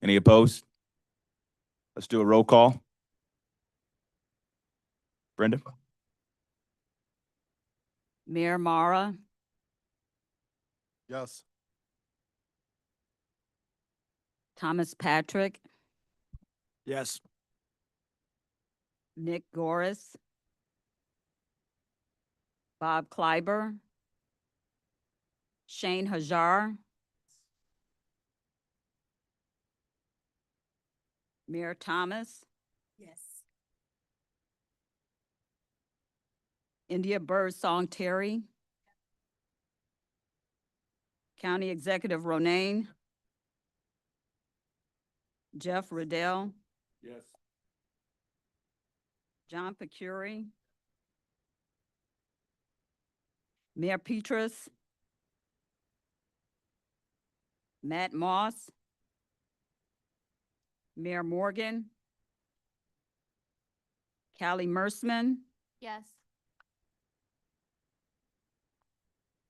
Any opposed? Let's do a roll call. Brenda? Mayor Mara, Yes. Thomas Patrick, Yes. Nick Goris, Bob Kleiber, Shane Hajar, Mayor Thomas, Yes. India Birdsong Terry, County Executive Ronayne, Jeff Riddell, Yes. John Pecuri, Mayor Petrus, Matt Moss, Mayor Morgan, Callie Mersman, Yes.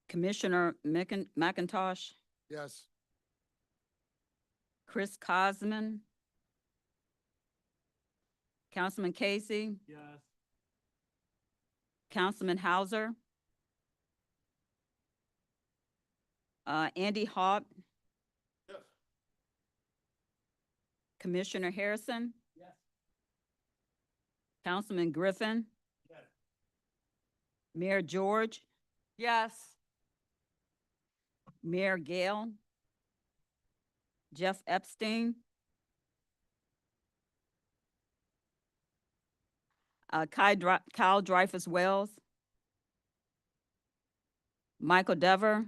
Commissioner McIntosh, Yes. Chris Cosman, Councilman Casey, Yes. Councilman Hauser, Andy Hawk, Yes. Commissioner Harrison, Yes. Councilman Griffin, Yes. Mayor George, Yes. Mayor Gale, Jeff Epstein, Kyle Dreyfus Wells, Michael Dever,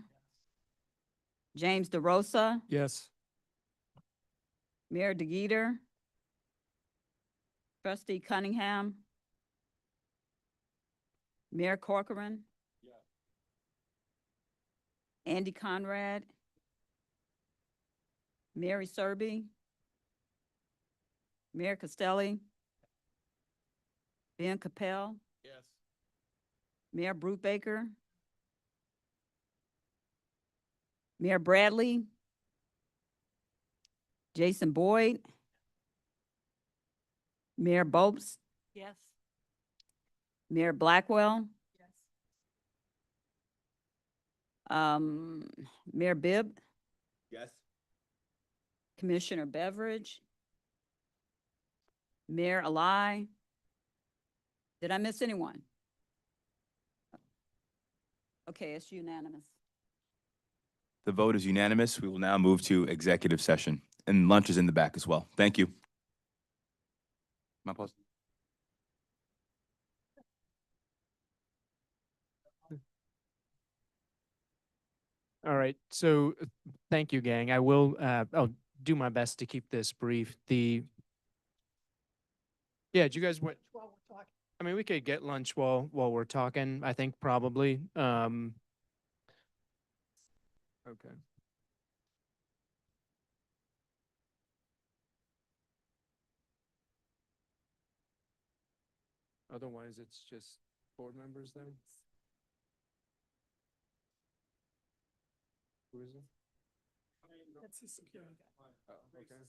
James DeRosa, Yes. Mayor DeGeter, Trustee Cunningham, Mayor Corcoran, Andy Conrad, Mary Serby, Mayor Costelli, Ben Capel, Yes. Mayor Brubaker, Mayor Bradley, Jason Boyd, Mayor Bopes, Yes. Mayor Blackwell, Yes. Mayor Bibb, Yes. Commissioner Beveridge, Mayor Alai. Did I miss anyone? Okay, it's unanimous. The vote is unanimous. We will now move to executive session, and lunch is in the back as well. Thank you. My pause. All right, so thank you, gang. I'll do my best to keep this brief. Yeah, do you guys want? While we're talking. I mean, we could get lunch while we're talking, I think probably. Okay. Otherwise, it's just board members then? Who is it? That's the security guy. Oh, okay.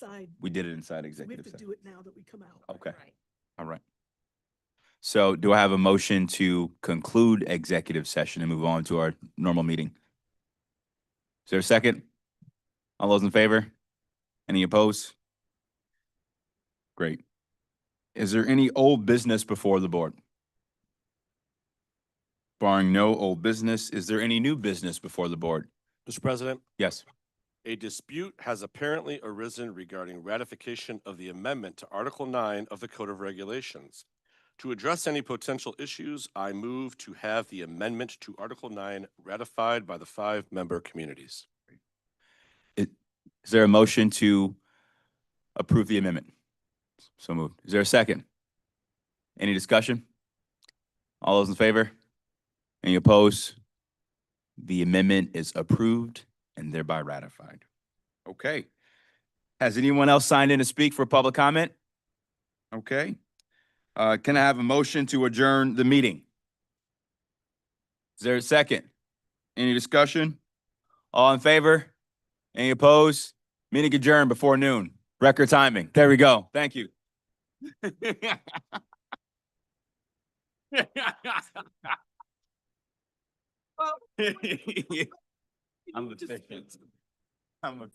outside. We did it inside So we have executive to session. do it now that we come out. Okay, all right. So do I have a motion to conclude executive session and move on to our normal meeting? Is there a second? All those in favor? Any opposed? Great. Is there any old business before the board? Barring no old business, is there any new business before the board? Mr. President, Yes. a dispute has apparently arisen regarding ratification of the amendment to Article 9 of the Code of Regulations. To address any potential issues, I move to have the amendment to Article 9 ratified by the 5-member communities. Is there a motion to approve the amendment? So moved. Is there a second? Any discussion? All those in favor? Any opposed? The amendment is approved and thereby ratified. Okay. Has anyone else signed in to speak for public comment? Okay. Can I have a motion to adjourn the meeting? Is there a second? Any discussion? All in favor? Any opposed? Meeting adjourned before noon. Record timing. There we go. Thank you. I'm efficient. I'm efficient.